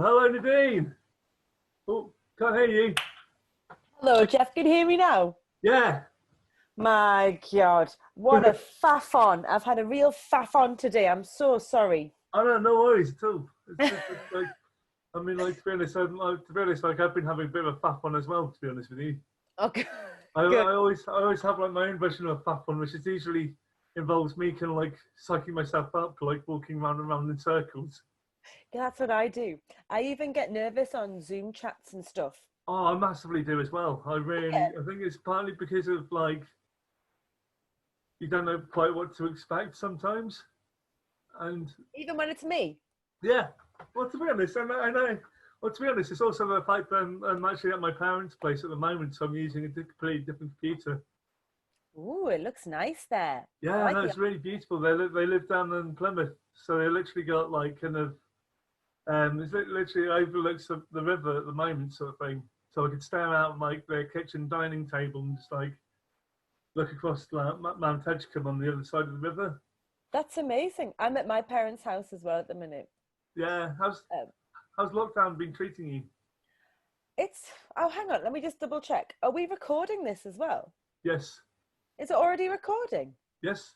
hello Nadine. Oh, can't hear you. Hello, Jeff. Can you hear me now? Yeah. My God, what a faff on. I've had a real faff on today. I'm so sorry. I don't know, no worries at all. It's like, I mean, like to be honest, like I've been having a bit of a faff on as well. To be honest with you, Okay, I, good. I always have like my own version of a faff on, which is usually involves me kind of like psyching myself up, like walking round and round in circles. Yeah, that's what I do. I even get nervous on Zoom chats and stuff. Oh, I massively do as well. Yeah. I think it's partly because of like you don't know quite what to expect sometimes, and Even when it's me. yeah. Well, to be honest, I know. Well, to be honest, it's also the fact that I'm actually at my parents' place at the moment, so I'm using a completely different computer. Ooh, it looks nice there. I Yeah, like no, the. it's really beautiful. They live down in Plymouth, so they literally got like kind of literally overlooks the river at the moment, sort of thing. So I could stare out like their kitchen dining table and just like look across like, Mount Edgecombe on the other side of the river. That's amazing. I'm at my parents' house as well at the minute. Yeah, Um, how's lockdown been treating you? it's. Oh, hang on. Let me just double check. Are we recording this as well? Yes, Is it already recording? yes.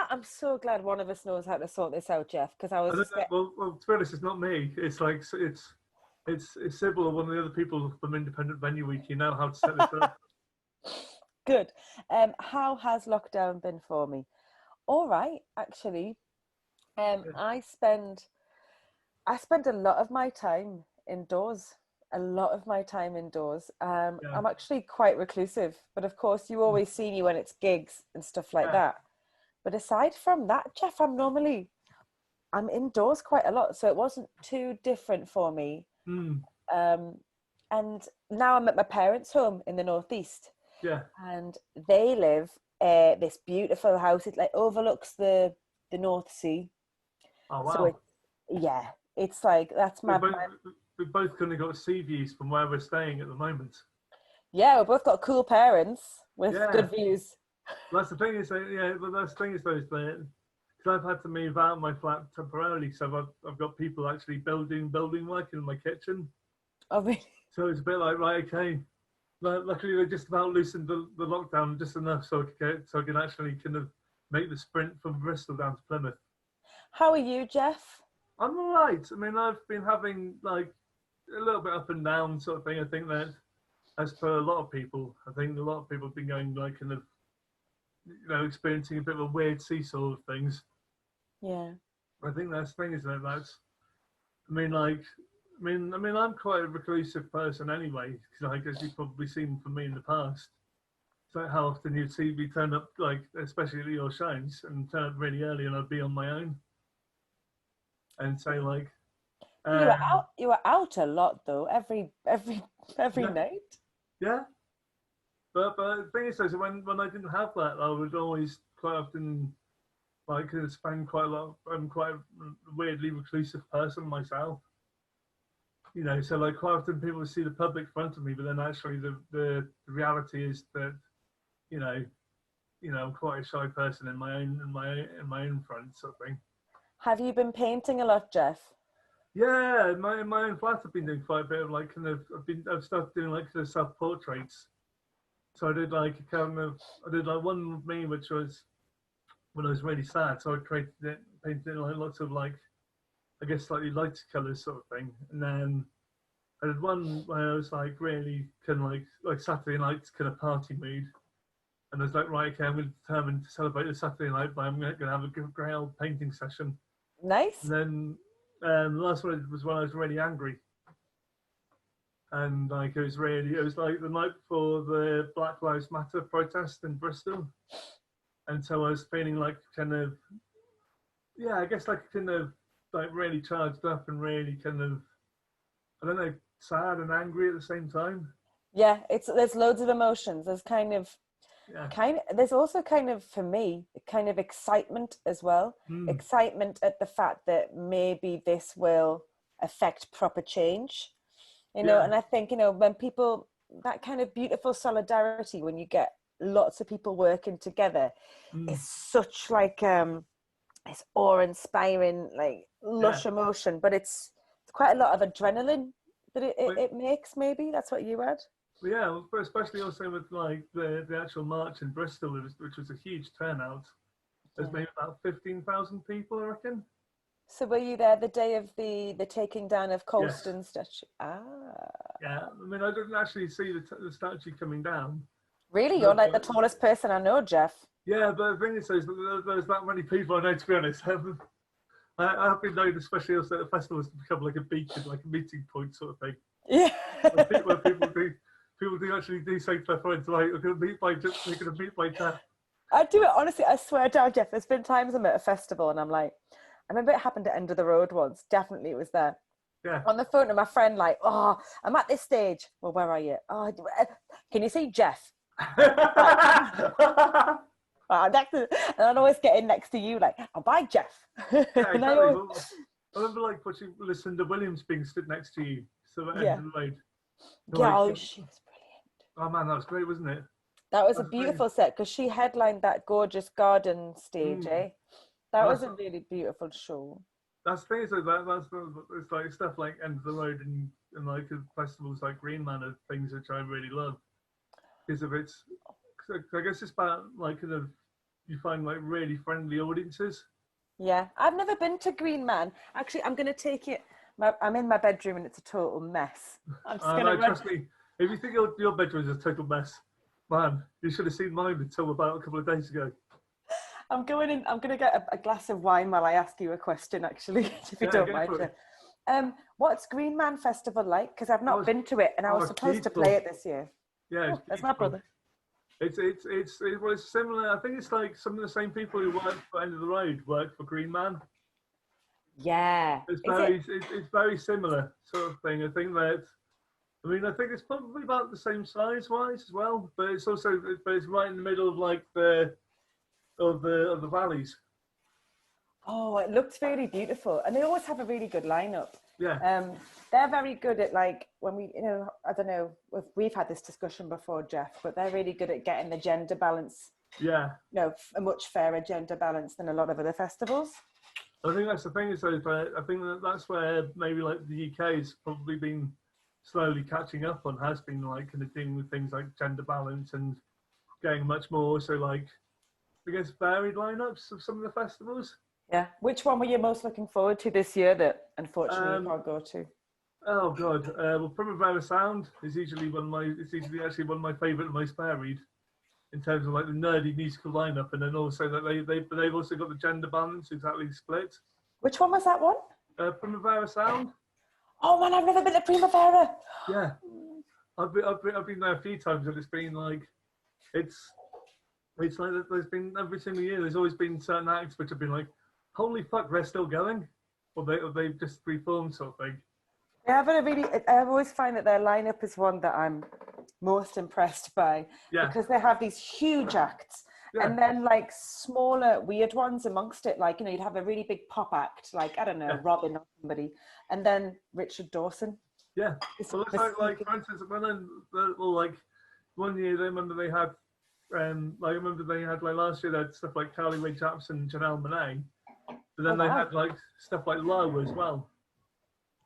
I'm so glad one of us knows how to sort this out, Jeff, because I I was don't just know. Well, to be honest, it's not me. It's like it's Sybil or one of the other people from Independent Venue Week. You know how to set this up. good. How has lockdown been for me? All right, actually. Yeah, I spend a lot of my time indoors. A lot of my time indoors. yeah, I'm actually quite reclusive, but of course, you always see me when it's gigs and stuff like yeah. that. But aside from that, Jeff, I'm indoors quite a lot, so it wasn't too different for me. Mm, Um, and now I'm at my parents' home in the northeast, yeah. and they live this beautiful house. It like overlooks the North Sea. Oh So wow. yeah, it's like that's We my, both my we both kind of got sea views from where we're staying at the moment. yeah. We've both got cool parents with Yeah. good views. That's the thing is that yeah, but that's the thing is though is that because I've had to move out of my flat temporarily, so I've got people actually building work in my kitchen. I mean, So it's a bit like right, okay. Luckily, they just about loosened the lockdown just enough so I can actually kind of make the sprint from Bristol down to Plymouth. how are you, Jeff? I'm all right. I mean, I've been having like a little bit up and down sort of thing. I think that as per a lot of people, I think a lot of people have been going like kind of experiencing a bit of a weird seesaw of things. Yeah. I think that's the thing is that that's. I mean, like, I'm quite a reclusive person anyway, because I guess you've probably seen from me in the past. So how often you'd see me turn up, like, especially at your shows, and turn up really early, and I'd be on my own and say like, You were um, out. You were out a lot though. Every yeah, night. yeah. But the thing is, though, so when I didn't have that, I would always quite often like spend quite a lot. I'm quite a weirdly reclusive person myself. So like quite often people see the public front of me, but then actually the reality is that you know, I'm quite a shy person in my own front sort of thing. Have you been painting a lot, Jeff? Yeah, in my own flat, I've been doing quite a bit of like kind of I've started doing like the self portraits. So I did like one with me, which was when I was really sad. So I created it, painted it like lots of like I guess slightly lighter colours sort of thing, and then I did one where I was like really kind of like Saturday night kind of party mood. And I was like, right, okay, I'm determined to celebrate the Saturday night, but I'm going to have a great old painting session. And Nice. then the last one was when I was really angry. And like it was like the night before the Black Lives Matter protest in Bristol. And so I was feeling like kind of, yeah, I guess like kind of like really charged up and really kind of, I don't know, sad and angry at the same time. Yeah, there's loads of emotions. There's Yeah. there's also kind of for me kind of excitement as well. Mm. Excitement at the fact that maybe this will affect proper change. Yeah. And I think, when people that kind of beautiful solidarity when you get lots of people working together Mm. is such like it's awe-inspiring, like Yeah. lush emotion, but it's It's quite a lot of adrenaline that it makes, maybe. That's what you had? Yeah, but especially also with like the actual march in Bristol, which was a huge turnout. There's maybe about 15,000 people, I reckon. So were you there the day of the taking down of Colston statue? Ah. Yeah, I mean, I didn't actually see the statue coming down. Really? You're like the tallest person I know, Jeff. Yeah, but the thing is, there's that many people I know, to be honest. I've been known, especially also at the festivals, to become like a beacon, like a meeting point sort of thing. Yeah. Where people do actually do say to their friends, like, they're going to meet by Jeff. I do it, honestly, I swear down, Jeff. There's been times I'm at a festival and I'm like, I remember it happened at End of the Road once. Definitely it was there. Yeah. On the phone to my friend, like, oh, I'm at this stage. Well, where are you? Oh, can you see Jeff? And I'd always get in next to you, like, oh, bye, Jeff. Yeah, exactly. I remember like watching Lucinda Williams being stood next to you, so at End of the Road. Yeah, oh, she was brilliant. Oh man, that was great, wasn't it? That was a beautiful set because she headlined that gorgeous garden stage, eh? That was a really beautiful show. That's the thing, is it's like stuff like End of the Road and like festivals like Green Man are things which I really love. Because of its, I guess it's about like kind of, you find like really friendly audiences. Yeah, I've never been to Green Man. Actually, I'm going to take it. I'm in my bedroom and it's a total mess. I'm just going to trust me. If you think your bedroom is a total mess, man, you should have seen mine until about a couple of days ago. I'm going to get a glass of wine while I ask you a question, actually, if you don't mind. What's Green Man Festival like? Because I've not been to it, and I was supposed to play it this year. Yeah, that's my brother. It's similar. I think it's like some of the same people who work for End of the Road work for Green Man. Yeah, it's very similar sort of thing. I think it's probably about the same size-wise as well, but it's right in the middle of like the valleys. Oh, it looks really beautiful, and they always have a really good lineup. Yeah. They're very good at, like, when we, I don't know if we've had this discussion before, Jeff, but they're really good at getting the gender balance. Yeah. A much fairer gender balance than a lot of other festivals. I think that's the thing, is that I think that's where maybe like the UK has probably been slowly catching up on, has been like kind of dealing with things like gender balance and getting much more so like, I guess, varied lineups of some of the festivals. Yeah. Which one were you most looking forward to this year that unfortunately you can't go to? Oh God. Well, Primavera Sound is usually actually one of my favourite and most varied in terms of like the nerdy musical lineup, and then also that they've also got the gender balance exactly split. Which one was that one? Primavera Sound. Oh man, I've never been to Primavera. Yeah, I've been there a few times, and it's been like it's like there's been every single year. There's always been certain acts which have been like, holy fuck, they're still going, or they've just reformed sort of thing. Yeah, but I always find that their lineup is one that I'm most impressed by, because they have these huge acts, and then like smaller weird ones amongst it. Like, you'd have a really big pop act, like, I don't know, Robin or somebody, and then Richard Dawson. Yeah, well, it's like for instance, like one year, I remember they had like last year they had stuff like Carly Rae Jepsen and Janelle Monáe, but then they had like stuff like Lowe as well.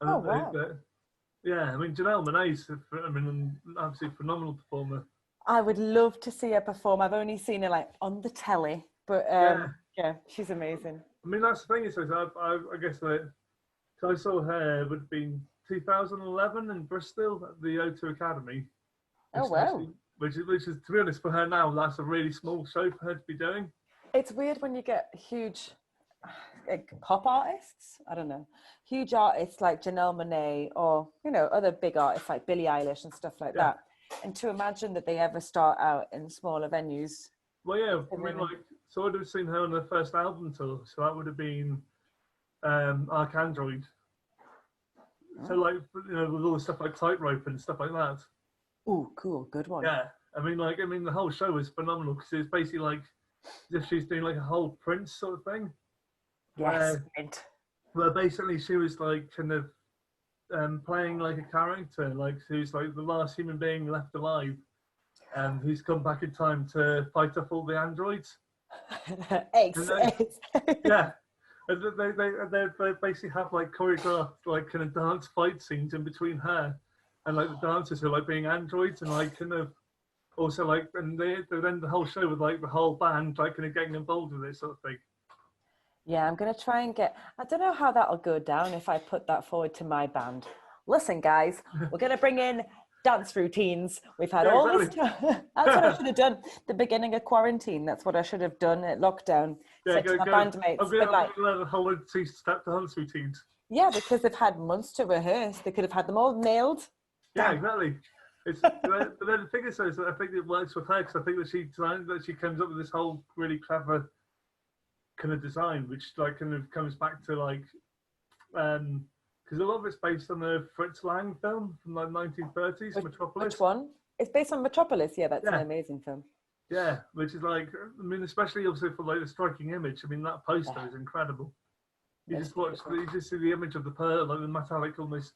And I mean, Janelle Monáe's an absolutely phenomenal performer. I would love to see her perform. I've only seen her like on the telly, but yeah, she's amazing. I mean, that's the thing, is I guess that I saw her would have been 2011 in Bristol at the O2 Academy. Oh wow! Which is, to be honest, for her now, that's a really small show for her to be doing. It's weird when you get huge pop artists, I don't know, huge artists like Janelle Monáe or other big artists like Billie Eilish and stuff like that, and to imagine that they ever start out in smaller venues. Well, yeah, I mean, like, so I'd have seen her on her first album tour, so that would have been Arc Android. So like, with all the stuff like Tightrope and stuff like that. Oh, cool, good one. Yeah, I mean the whole show was phenomenal, because it's basically like as if she's doing like a whole Prince sort of thing. Yes. Where basically she was like kind of playing like a character, like who's like the last human being left alive, and who's come back in time to fight off all the androids. Eggs. Yeah, And they basically have like choreographed like kind of dance fight scenes in between her and like the dancers who are like being androids and like kind of also like and they then the whole show with like the whole band like kind of getting involved with it sort of thing. Yeah, I'm going to try and I don't know how that'll go down if I put that forward to my band. Listen, guys, we're going to bring in dance routines. We've had all this time. That's what I should have done the beginning of quarantine. That's what I should have done at lockdown. Yeah, Said to my bandmates. I'm going to learn a whole step dance routines. Yeah, because they've had months to rehearse. They could have had them all nailed. Yeah, exactly. But then the thing is, though, I think it works with her because I think that she comes up with this whole really clever kind of design, which like kind of comes back to like, because a lot of it's based on the Fritz Lang film from the 1930s, Metropolis. Which one? It's based on Metropolis. Yeah, that's an amazing film. Yeah, which is like, I mean, especially also for like the striking image. I mean, that poster is incredible. You just see the image of like the metallic, almost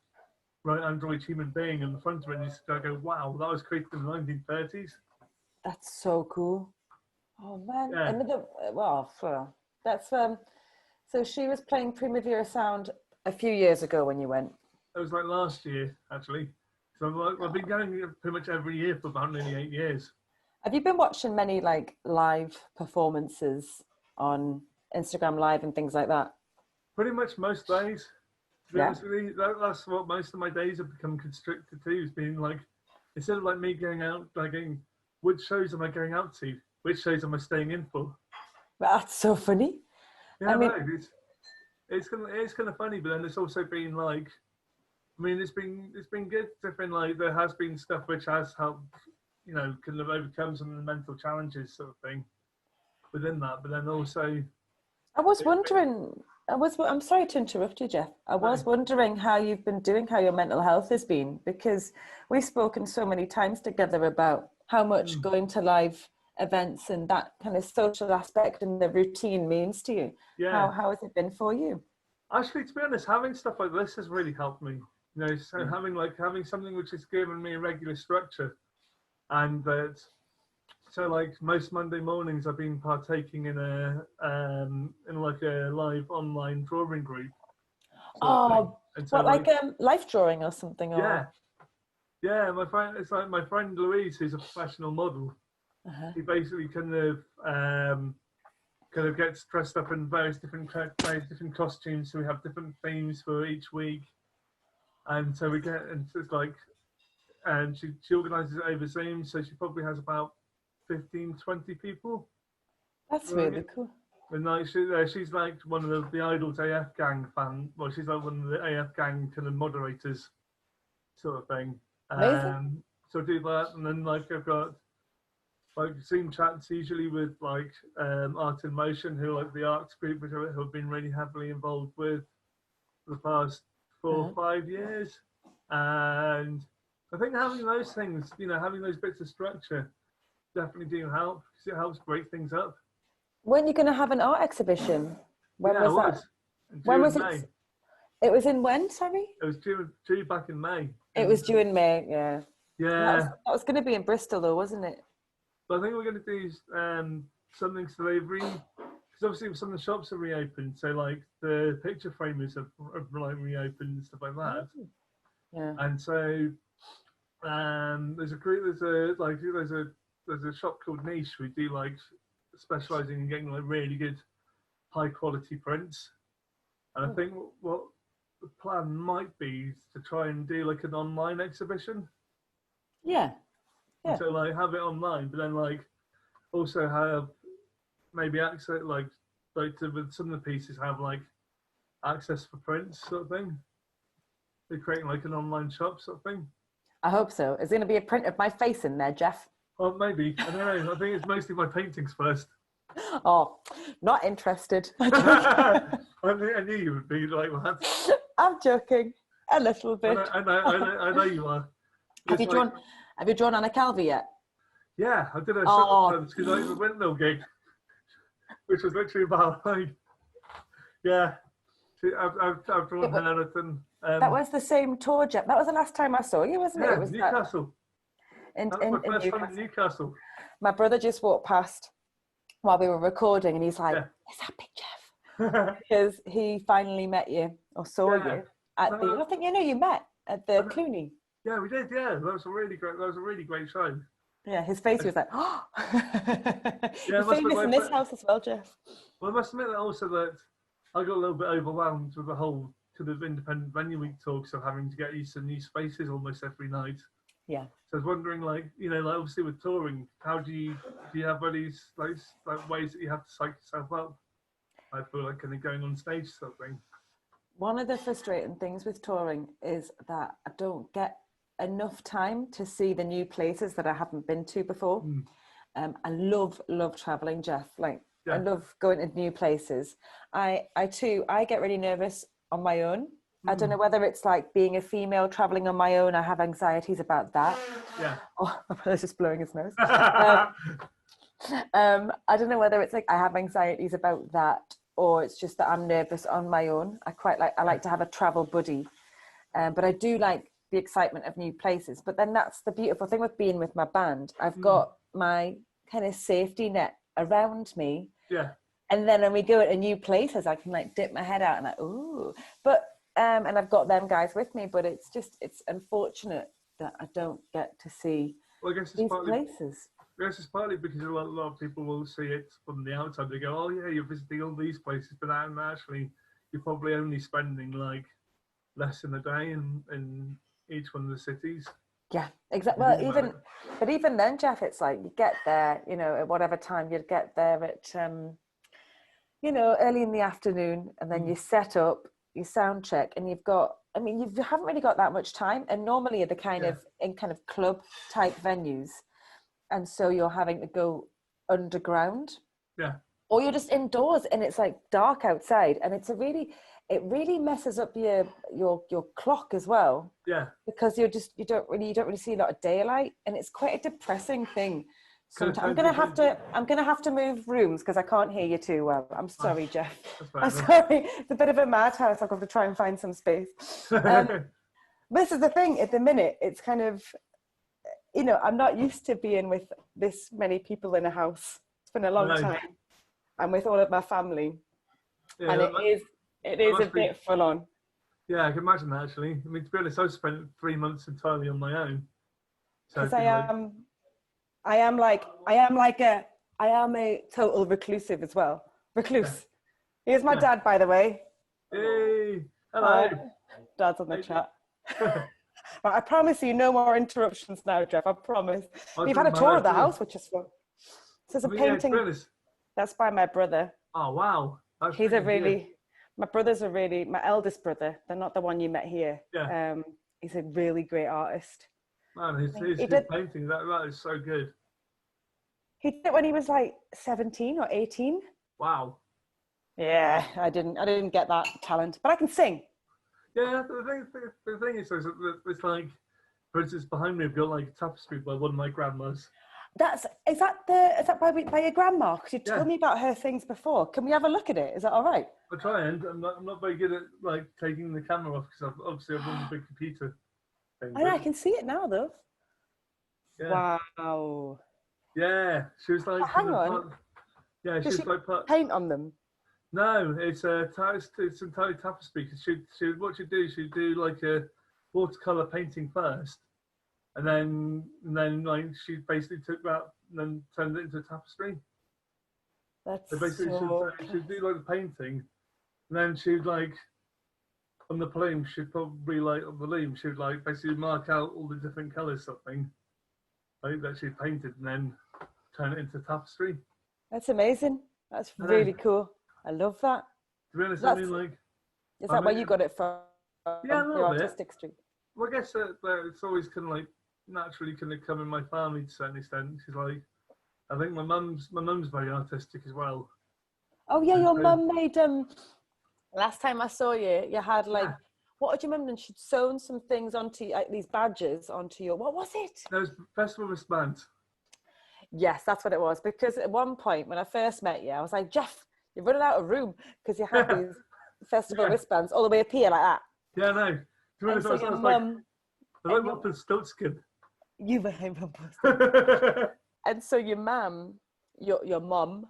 right android human being in the front of it, and you just go, wow, that was created in the 1930s. That's so cool. Oh man, that's so she was playing Primavera Sound a few years ago when you went. It was like last year, actually. So I've been going pretty much every year for about nearly 8 years. Have you been watching many like live performances on Instagram Live and things like that? Pretty much most days. Yeah. That's what most of my days have become constricted to, is being like, instead of like me going out, like going, which shows am I going out to? Which shows am I staying in for? That's so funny. Yeah, I mean, it's kind of funny, but then it's also been like, I mean, it's been good. Different, like there has been stuff which has helped, you know, kind of overcome some of the mental challenges, sort of thing, within that. But then also, I'm sorry to interrupt you, Jeff. I was wondering how you've been doing, how your mental health has been, because we've spoken so many times together about how much going to live events and that kind of social aspect and the routine means to you. Yeah. How has it been for you? Actually, to be honest, having stuff like this has really helped me. You know, so having something which has given me a regular structure, and that. So like most Monday mornings, I've been partaking in like a live online drawing group. Oh, so what, like life drawing or something? Or... Yeah. My friend Louise, who's a professional model. He basically kind of gets dressed up in various different costumes. So we have different themes for each week, and so it's like, and she organises it over Zoom. So she probably has about 15, 20 people. That's really cool. And like she's like one of the Idol's AF gang fan. Well, she's like one of the AF gang kind of moderators, sort of thing. Amazing. So I do that, and then like I've got like Zoom chats usually with like Art in Motion, who are like the arts group, which who have been really heavily involved with for the past 4 or 5 years. And I think having those things, you know, having those bits of structure definitely do help, because it helps break things up. When are you going to have an art exhibition? When was that? When was it? It was in when, sorry? It was due back in May. It was due in May, yeah. Yeah. That was going to be in Bristol though, wasn't it? But I think we're going to do something so they've because obviously some of the shops are reopened, so like the picture framers have like reopened and stuff like that. Yeah. And so there's a shop called Niche. We do like specialising in getting like really good high quality prints. And I think what the plan might be is to try and do like an online exhibition. Yeah. And so like have it online, but then like also have maybe access with some of the pieces have like access for prints, sort of thing. They're creating like an online shop, sort of thing. I hope so. Is there going to be a print of my face in there, Jeff? Oh, maybe. I don't know. I think it's mostly my paintings first. Oh, not interested. I knew you would be like that. I'm joking. A little bit. I know you are. Have you drawn Anna Calvi yet? Yeah, I did a sometimes because I was a windmill gig, which was literally about like, yeah. I've drawn her. That was the same tour, Jeff. That was the last time I saw you, wasn't it? It was Newcastle. That was my first time in Newcastle. My brother just walked past while we were recording, and he's like, "Is that Big Jeff?" because he finally met you or saw you at the. I think you met at the Clooney. Yeah, we did. Yeah, that was a really great show. Yeah, his face was like, oh. You're famous in this house as well, Jeff. Well, I must admit that also that I got a little bit overwhelmed with the whole kind of independent venue week talks of having to get used to new spaces almost every night. Yeah. So I was wondering, like, obviously with touring, how do you have these like ways that you have to psych yourself up? I feel like kind of going on stage sort of thing. One of the frustrating things with touring is that I don't get enough time to see the new places that I haven't been to before. I love traveling, Jeff. Like, I love going to new places. I get really nervous on my own. I don't know whether it's like being a female traveling on my own. I have anxieties about that. Yeah. Oh, my brother's just blowing his nose. I don't know whether it's like I have anxieties about that, or it's just that I'm nervous on my own. I like to have a travel buddy, but I do like the excitement of new places. But then that's the beautiful thing with being with my band. I've got my kind of safety net around me. Yeah. And then when we go into new places, I can like dip my head out and like, ooh. But and I've got them guys with me, but it's unfortunate that I don't get to see these places. I guess it's partly because a lot of people will see it from the outside. They go, oh yeah, you're visiting all these places, but actually you're probably only spending like less than a day in each one of the cities. Yeah, exactly. Well, even then, Jeff, it's like you get there, at whatever time you'd get there at, early in the afternoon, and then you set up, you sound check, and you haven't really got that much time. And normally in the club type venues, and so you're having to go underground. Yeah. Or you're just indoors and it's like dark outside, and it really messes up your clock as well. Yeah. Because you don't really see a lot of daylight, and it's quite a depressing thing. Sometimes I'm gonna have to move rooms because I can't hear you too well. I'm sorry, Jeff. I'm sorry. It's a bit of a madhouse. I've got to try and find some space. This is the thing. At the minute, it's kind of, I'm not used to being with this many people in a house. It's been a long time. I'm with all of my family, and it is a bit full on. Yeah, I can imagine that actually. I mean, to be honest, I spent 3 months entirely on my own. Because I am a total reclusive as well. Recluse. Yeah. Here's my dad, by the way. Hey, hello. Dad's on the chat. But I promise you, no more interruptions now, Jeff. I promise. We've had a tour of the house, which is fun. So there's a painting. That's by my brother. Oh wow. My brothers are really, my eldest brother, they're not the one you met here. Yeah. He's a really great artist. Man, his painting, that is so good. He did it when he was like 17 or 18. Wow. Yeah, I didn't get that talent, but I can sing. Yeah, the thing is, it's like, for instance, behind me, I've got like a tapestry by one of my grandmas. Is that by your grandma? Because you told me about her things before. Can we have a look at it? Is that all right? I try and I'm not very good at like taking the camera off because obviously I've got a big computer thing. I can see it now though. Yeah. Wow. Yeah, she was like. Hang on. Yeah, she was like paint on them. No, it's entirely tapestry. Because what she'd do like a watercolor painting first. And then like she basically took that and then turned it into a tapestry. That's basically she'd do like the painting, and then she'd like on the loom she'd like basically mark out all the different colours something like that she'd painted and then turn it into tapestry. That's amazing. That's really cool. I love that. To be honest, is that where you got it from? Yeah, a little artistic street. Well, I guess that it's always kind of like naturally kind of come in my family to a certain extent. She's like, I think my mum's very artistic as well. Oh yeah, your mum made last time I saw you had like what had your mum done? She'd sewn some things onto like, these badges onto your, what was it? It was festival wristband. Yes, that's what it was. Because at one point when I first met you, I was like, Jeff, you're running out of room because you had these festival wristbands all the way up here like that. Yeah, no. To be honest, I was like Rumpelstiltskin. You were Rumpelstiltskin. And so your mum, your mum,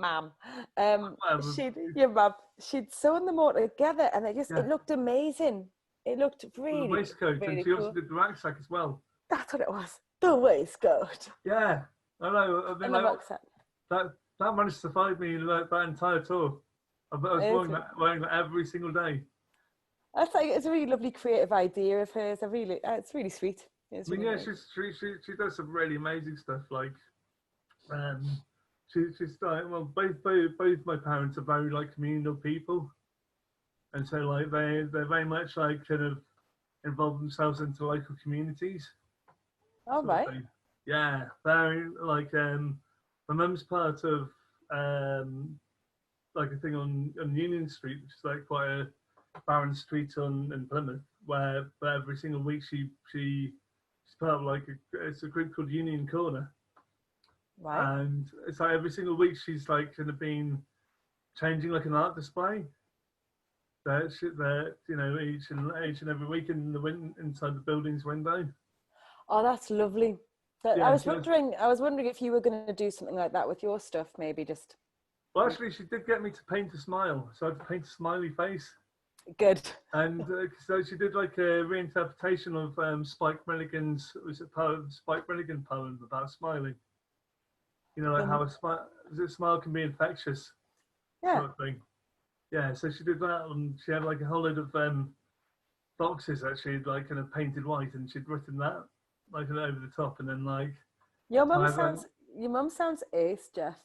ma'am. Your mum, she'd sewn them all together, and it looked amazing. It looked really, the waistcoat, really and she cool. also did the rucksack as well. That's what it was. The waistcoat. Yeah, I know. I mean, and the rucksack. That managed to survive me that entire tour. I was wearing that every single day. It's a really lovely creative idea of hers. It's really sweet. It's really nice. She does some really amazing stuff. Like, she's like, well, both my parents are very like communal people, and so like they're very much like kind of involve themselves into local communities. All right. Yeah, very like my mum's part of like a thing on Union Street, which is like quite a barren street in Plymouth, where every single week she's part of like it's a group called Union Corner. Right. And it's like every single week she's like kind of been changing like an art display. That you know, each and every week inside the building's window. Oh, that's lovely. I was wondering if you were going to do something like that with your stuff, maybe just. Well, actually, she did get me to paint a smile, so I had to paint a smiley face. Good. And so she did like a reinterpretation of Spike Milligan's. Was it part of the Spike Milligan poem about smiling? You know, like how a smile can be infectious. Yeah. Sort of thing. Yeah. So she did that, and she had like a whole load of boxes that she'd like kind of painted white, and she'd written that like over the top, and then like. Your mum sounds ace, Jeff.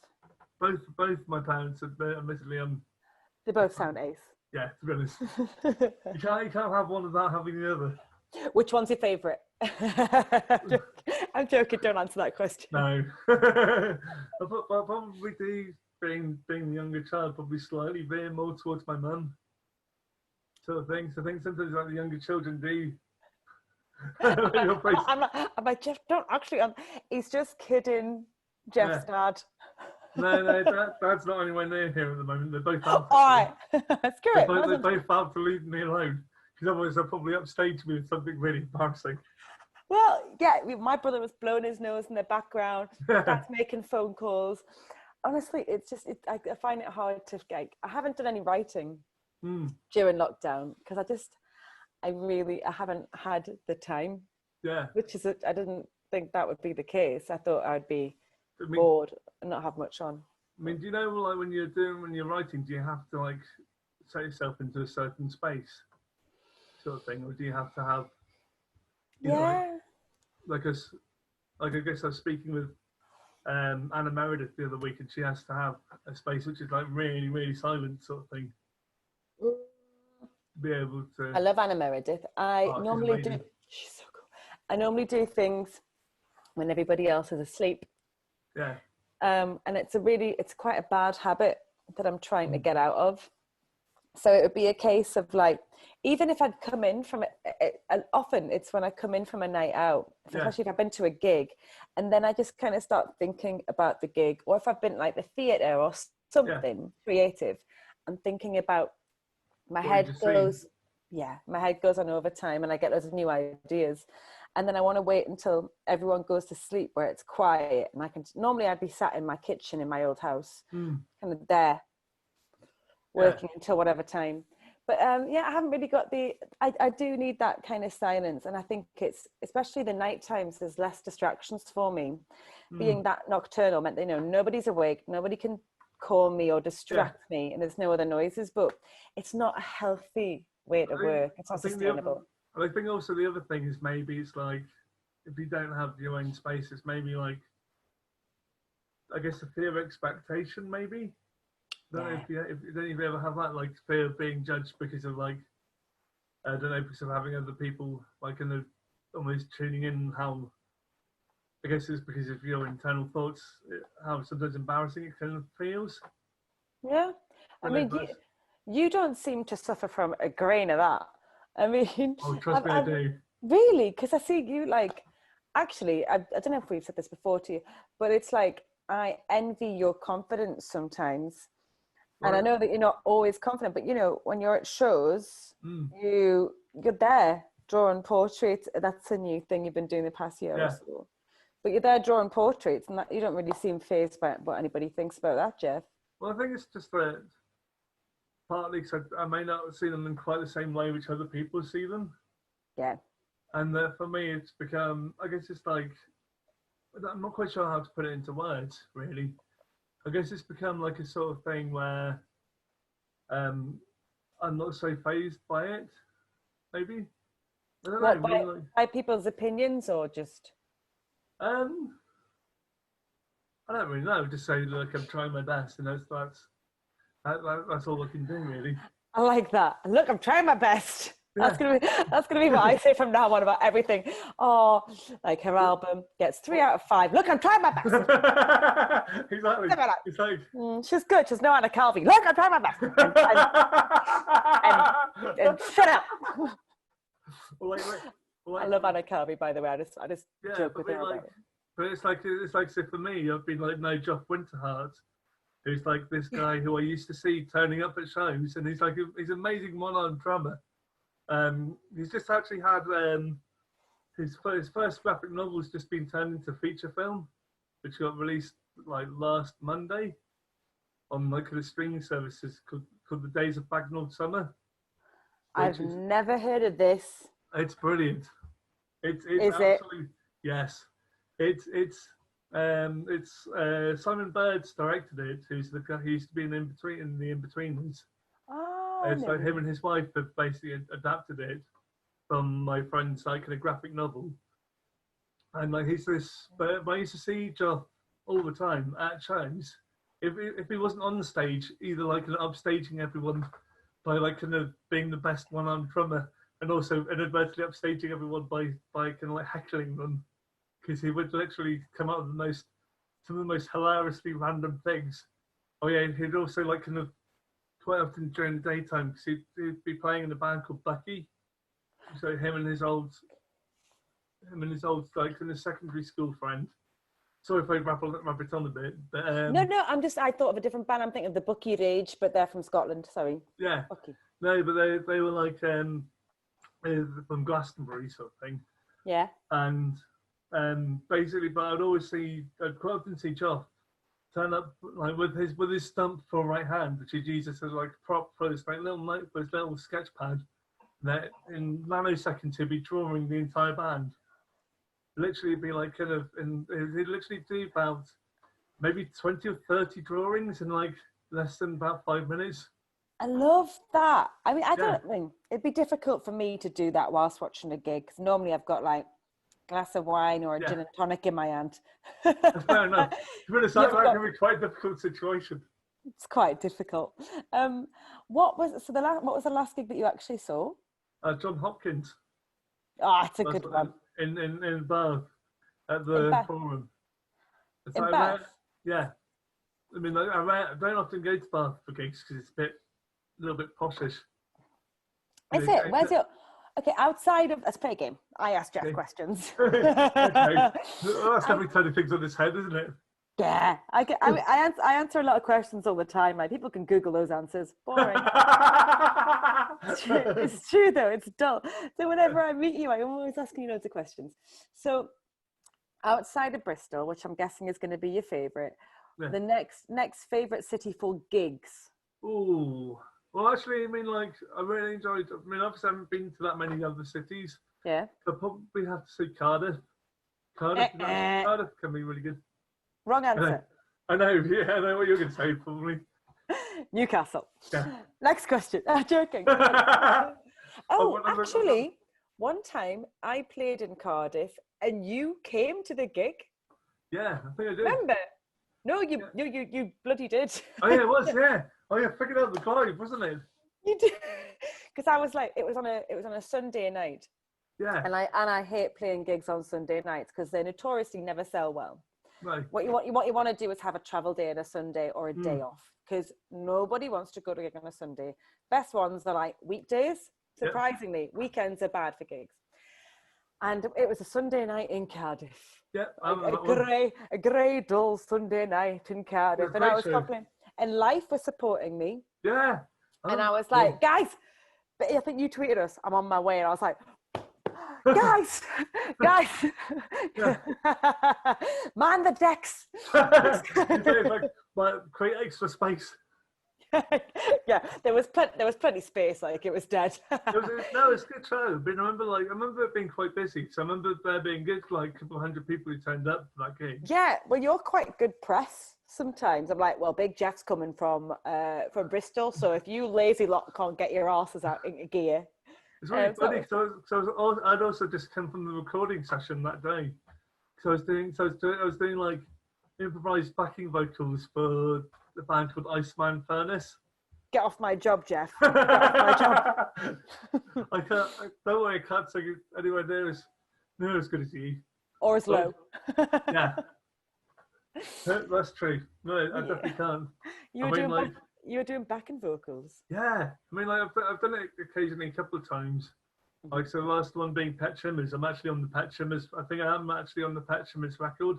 Both my parents, admittedly, they both sound ace. Yeah, to be honest, you can't have one without having the other. Which one's your favourite? I'm joking. Don't answer that question. No, I probably do. Being the younger child, probably slightly veer more towards my mum. Sort of thing. So I think sometimes like the younger children do. I'm like Jeff. Don't actually. He's just kidding. Jeff's dad. No, Dad's not anywhere near here at the moment. They're both out. All right, that's good. They're both out to leave me alone, because otherwise they'll probably upstage me with something really embarrassing. Well, yeah, my brother was blowing his nose in the background. Dad's making phone calls. Honestly, it's just I find it hard to like. I haven't done any writing during lockdown because I haven't had the time. Yeah. Which is I didn't think that would be the case. I thought I'd be bored and not have much on. I mean, do you know, like when you're writing, do you have to like set yourself into a certain space, sort of thing, or do you have to have? Like I guess I was speaking with Anna Meredith the other week, and she has to have a space which is like really, really silent, sort of thing. Be able to. I love Anna Meredith. Normally do. She's so cool. I normally do things when everybody else is asleep. Yeah. And it's quite a bad habit that I'm trying to get out of. So it would be a case of like, even if I'd come in from often it's when I come in from a night out, especially if I've been to a gig, and then I just kind of start thinking about the gig, or if I've been like the theatre or something creative, I'm thinking about my head goes on overtime, and I get loads of new ideas. And then I want to wait until everyone goes to sleep where it's quiet. And normally I'd be sat in my kitchen in my old house, kind of there, working until whatever time. But I haven't really got I do need that kind of silence. And I think it's, especially the night times, there's less distractions for me. Being that nocturnal meant, nobody's awake, nobody can call me or distract me, and there's no other noises. But it's not a healthy way to work. It's not sustainable. I think also the other thing is maybe it's like, if you don't have your own space, it's maybe like, I guess the fear of expectation, maybe. I don't know if you ever have that, like fear of being judged because of like, I don't know, because of having other people like kind of almost tuning in, how, I guess it's because of your internal thoughts, how sometimes embarrassing it kind of feels. Yeah. I mean, you don't seem to suffer from a grain of that. I mean, trust me, I do. Really, because I see you like, actually, I don't know if we've said this before to you, but it's like, I envy your confidence sometimes. Right. And I know that you're not always confident, but when you're at shows, you're there drawing portraits. That's a new thing you've been doing the past year or so. But you're there drawing portraits, and that, you don't really seem fazed by what anybody thinks about that, Jeff. Well, I think it's just that partly because I may not see them in quite the same way which other people see them. Yeah. And for me, it's become, I guess it's like, I'm not quite sure how to put it into words, really. I guess it's become like a sort of thing where I'm not so fazed by it, maybe. I don't know. By people's opinions or just? I don't really know. Just say, look, I'm trying my best, and that's all I can do, really. I like that. Look, I'm trying my best. Yeah. That's gonna be what I say from now on about everything. Oh, like her album gets 3 out of 5. Look, I'm trying my best. Exactly. It's like she's good. She's no Anna Calvi. Look, I'm trying my best. And shut up. I love Anna Calvi, by the way. I just joke with her about it. But it's like so for me, I've been like no Joff Winterheart, who's like this guy who I used to see turning up at shows, and he's an amazing one-armed drummer. He's just actually had his first graphic novel's just been turned into feature film, which got released like last Monday on like the streaming services called The Days of Bagnall Summer. I've never heard of this. It's brilliant. It's absolutely yes. It's Simon Bird's directed it, who's the guy who used to be in the In-Betweeners. Oh, so him and his wife have basically adapted it from my friend's like a graphic novel. And like he's this, but I used to see Joff all the time at shows. If he wasn't on the stage, either like upstaging everyone by like kind of being the best one-armed drummer, and also inadvertently upstaging everyone by kind of like heckling them. Because he would literally come up with some of the most hilariously random things. Oh yeah, he'd also like kind of quite often during the daytime, because he'd be playing in a band called Bucky. So him and his old like in a secondary school friend. Sorry if I rabbit on a bit, but no, I thought of a different band. I'm thinking of the Bucky Rage, but they're from Scotland. Sorry. Yeah. Bucky. No, but they were like from Glastonbury sort of thing. Yeah. And basically, but I'd quite often see Joff turn up like with his stump for right hand, which he uses as like a prop for his like little sketch pad. That in nanoseconds he'd be drawing the entire band. Literally be like kind of, and he'd literally do about maybe 20 or 30 drawings in like less than about 5 minutes. I love that. I mean, I mean, it'd be difficult for me to do that whilst watching a gig, because normally I've got like glass of wine or a gin and tonic in my hand. That's fair enough. That can be quite a difficult situation. It's quite difficult. What was the last gig that you actually saw? John Hopkins. It's a good one. In Bath at the Forum. In Bath? Yeah. I mean, I don't often go to Bath for gigs because it's a little bit poshish. Is it? Where's your... Okay, outside of... Let's play a game. I ask Jeff questions. Okay. Well, that's definitely turning things on his head, isn't it? Yeah. I answer a lot of questions all the time. Like, people can Google those answers. Boring. It's true, though. It's dull. So whenever I meet you, I'm always asking you loads of questions. So outside of Bristol, which I'm guessing is going to be your favourite, the next favourite city for gigs? Ooh. Well, actually, I mean, like, I really enjoyed... I mean, obviously, I haven't been to that many other cities. Yeah. I'd probably have to say Cardiff. Cardiff can be really good. Wrong answer. I know. Yeah, I know what you're going to say, probably. Newcastle. Yeah. Next question. Joking. Actually, one time I played in Cardiff and you came to the gig. Yeah, I think I did. Remember? No, you bloody did. Oh yeah, it was. Yeah. Oh yeah, figured out the vibe, wasn't it? You did. Because I was like, it was on a Sunday night. Yeah. And I hate playing gigs on Sunday nights because they notoriously never sell well. Right. What you want to do is have a travel day on a Sunday or a day off, because nobody wants to go to a gig on a Sunday. Best ones are like weekdays. Surprisingly, weekends are bad for gigs. And it was a Sunday night in Cardiff. Yeah, a grey, dull Sunday night in Cardiff, and I was complaining. And Life was supporting me. Yeah. And I was like, guys, but I think you tweeted us, I'm on my way. And I was like, guys, man the decks. It's like create extra space. Yeah, there was plenty space. Like it was dead. No, it's a good show. But I remember it being quite busy. So I remember there being good, like a couple of hundred people who turned up for that gig. Yeah, well, you're quite good press. Sometimes I'm like, well, Big Jeff's coming from Bristol, so if you lazy lot can't get your asses out into gear. It's really funny. I'd also just come from the recording session that day. So I was doing like improvised backing vocals for the band called Iceman Furnace. Get off my job, Jeff. Get off my job. I can't. Don't worry, I can't sing it anywhere near as good as you. Or as low. Yeah, that's true. No, I definitely can't. You were doing backing vocals. Yeah, I mean, like I've done it occasionally a couple of times. Like so, the last one being Pet Shimers. I'm actually on the Pet Shimers. I think I'm actually on the Pet Shimers record.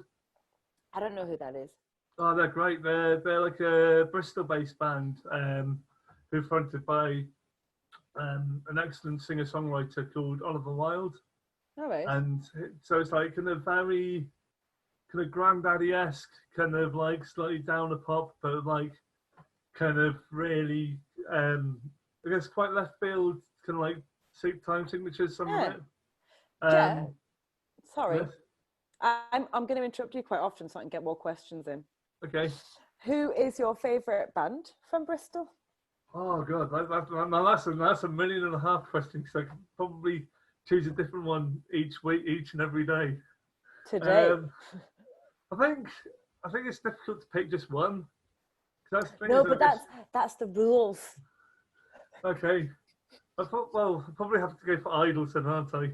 I don't know who that is. Oh, they're great. They're like a Bristol-based band who are fronted by an excellent singer-songwriter called Oliver Wilde. All right. And so it's like kind of very kind of granddaddy-esque, kind of like slightly down the pop, but like kind of really, I guess quite left field, kind of like time signatures, some of it. Yeah. Sorry. Yes. I'm going to interrupt you quite often so I can get more questions in. Okay. Who is your favourite band from Bristol? Oh God, that's a 1.5 million question. So I could probably choose a different one each week, each and every day. Today. I think it's difficult to pick just one. That's the rules. Okay. I thought, well, I'll probably have to go for Idols then, aren't I?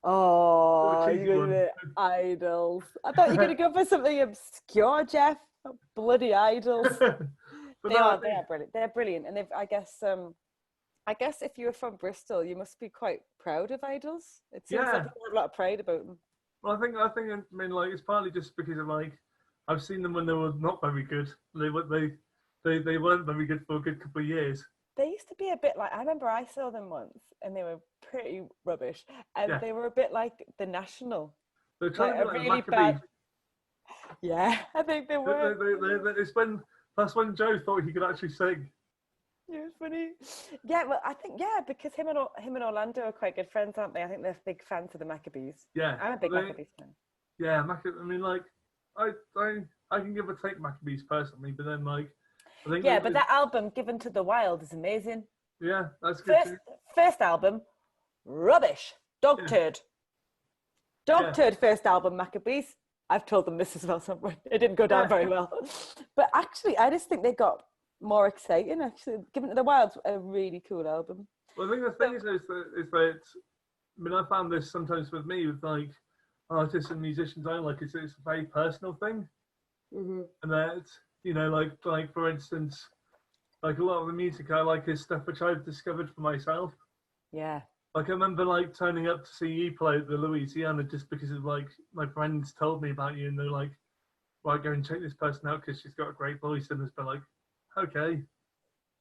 Oh, you're going to Idols. I thought you were going to go for something obscure, Jeff. Bloody Idols. They are brilliant. They're brilliant. And I guess if you're from Bristol, you must be quite proud of Idols. It seems like you have a lot of pride about them. Well, I mean, like, it's partly just because of, like, I've seen them when they were not very good. They weren't very good for a good couple of years. They used to be a bit like, I remember I saw them once and they were pretty rubbish. And they were a bit like The National. They're trying to be like really bad. Yeah, I think they were. That's when Joe thought he could actually sing. It was funny. Yeah, well, I think, because him and Orlando are quite good friends, aren't they? I think they're big fans of the Maccabees. Yeah. I'm a big Maccabees fan. Yeah, I mean, like, I can give or take Maccabees personally, but then, like, I think... Yeah, but that album, Given to the Wild, is amazing. Yeah, that's good. First album, rubbish. Dog turd. Turd first album, Maccabees. I've told them this as well somewhere. It didn't go down very well. But actually, I just think they got more exciting, actually. Given to the Wild's a really cool album. Well, I think the thing is that, I mean, I found this sometimes with me, with like artists and musicians I like, it's a very personal thing. Mm-hmm. And that, you know, like for instance, like a lot of the music I like is stuff which I've discovered for myself. Yeah. Like I remember like turning up to see you play at the Louisiana just because of like my friends told me about you and they're like, right, go and check this person out because she's got a great voice, and it's been like, okay.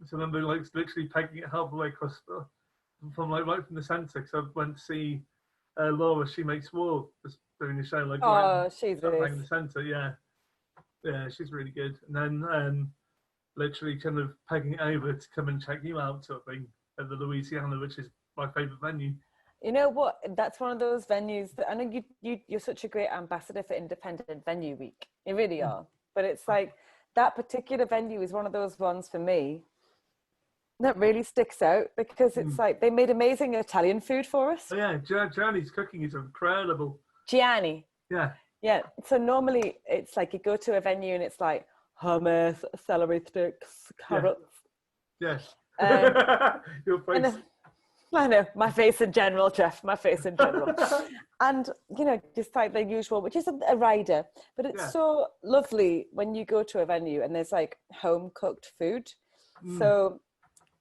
So I remember like literally pegging it halfway across from like right from the centre, because I went to see Laura, She Makes War, was doing the show like she's in the centre, yeah, she's really good. And then literally kind of pegging it over to come and check you out sort of thing at the Louisiana, which is my favourite venue. You know what? That's one of those venues that I know you're such a great ambassador for Independent Venue Week. You really are. But it's like that particular venue is one of those ones for me that really sticks out because it's like they made amazing Italian food for us. Oh, yeah, Gianni's cooking is incredible. Gianni. Yeah. Yeah. So normally it's like you go to a venue and it's like hummus, celery sticks, carrots. Yes. Your face. I know, my face in general, Jeff, my face in general. And, you know, just like the usual, which isn't a rider, but it's so lovely when you go to a venue and there's like home cooked food. So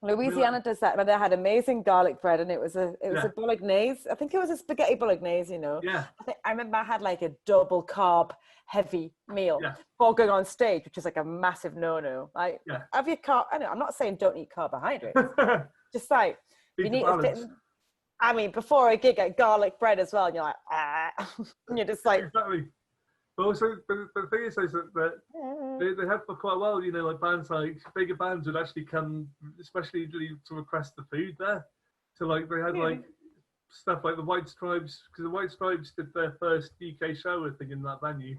Louisiana does that, but they had amazing garlic bread and it was a bolognese. I think it was a spaghetti bolognese, you know. Yeah. I remember I had like a double carb heavy meal before going on stage, which is like a massive no-no. Like, have your I'm not saying don't eat carbohydrates. Just like, you need I mean, before a gig at garlic bread as well, and you're like, ah. And you're just like... Exactly. But also, but the thing is that they have for quite a while, you know, like bands like bigger bands would actually come, especially to request the food there. So like they had like stuff like the White Stripes, because the White Stripes did their first UK show, I think, in that venue.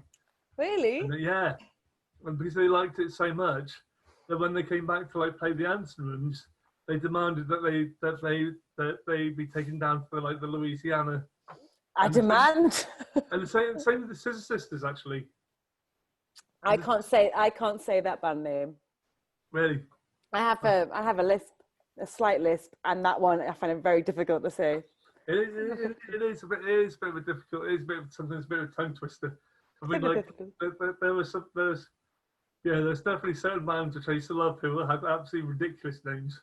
Really? And yeah, and because they liked it so much that when they came back to like play the Answer Rooms, they demanded that they be taken down for like the Louisiana. I demand. And the same with the Scissor Sisters, actually. I can't say that band name. Really? I have a lisp, a slight lisp, and that one I find it very difficult to say. It is a bit of a difficult. It is sometimes a bit of a tongue twister. I mean, like there's definitely certain bands which I used to love who have absolutely ridiculous names.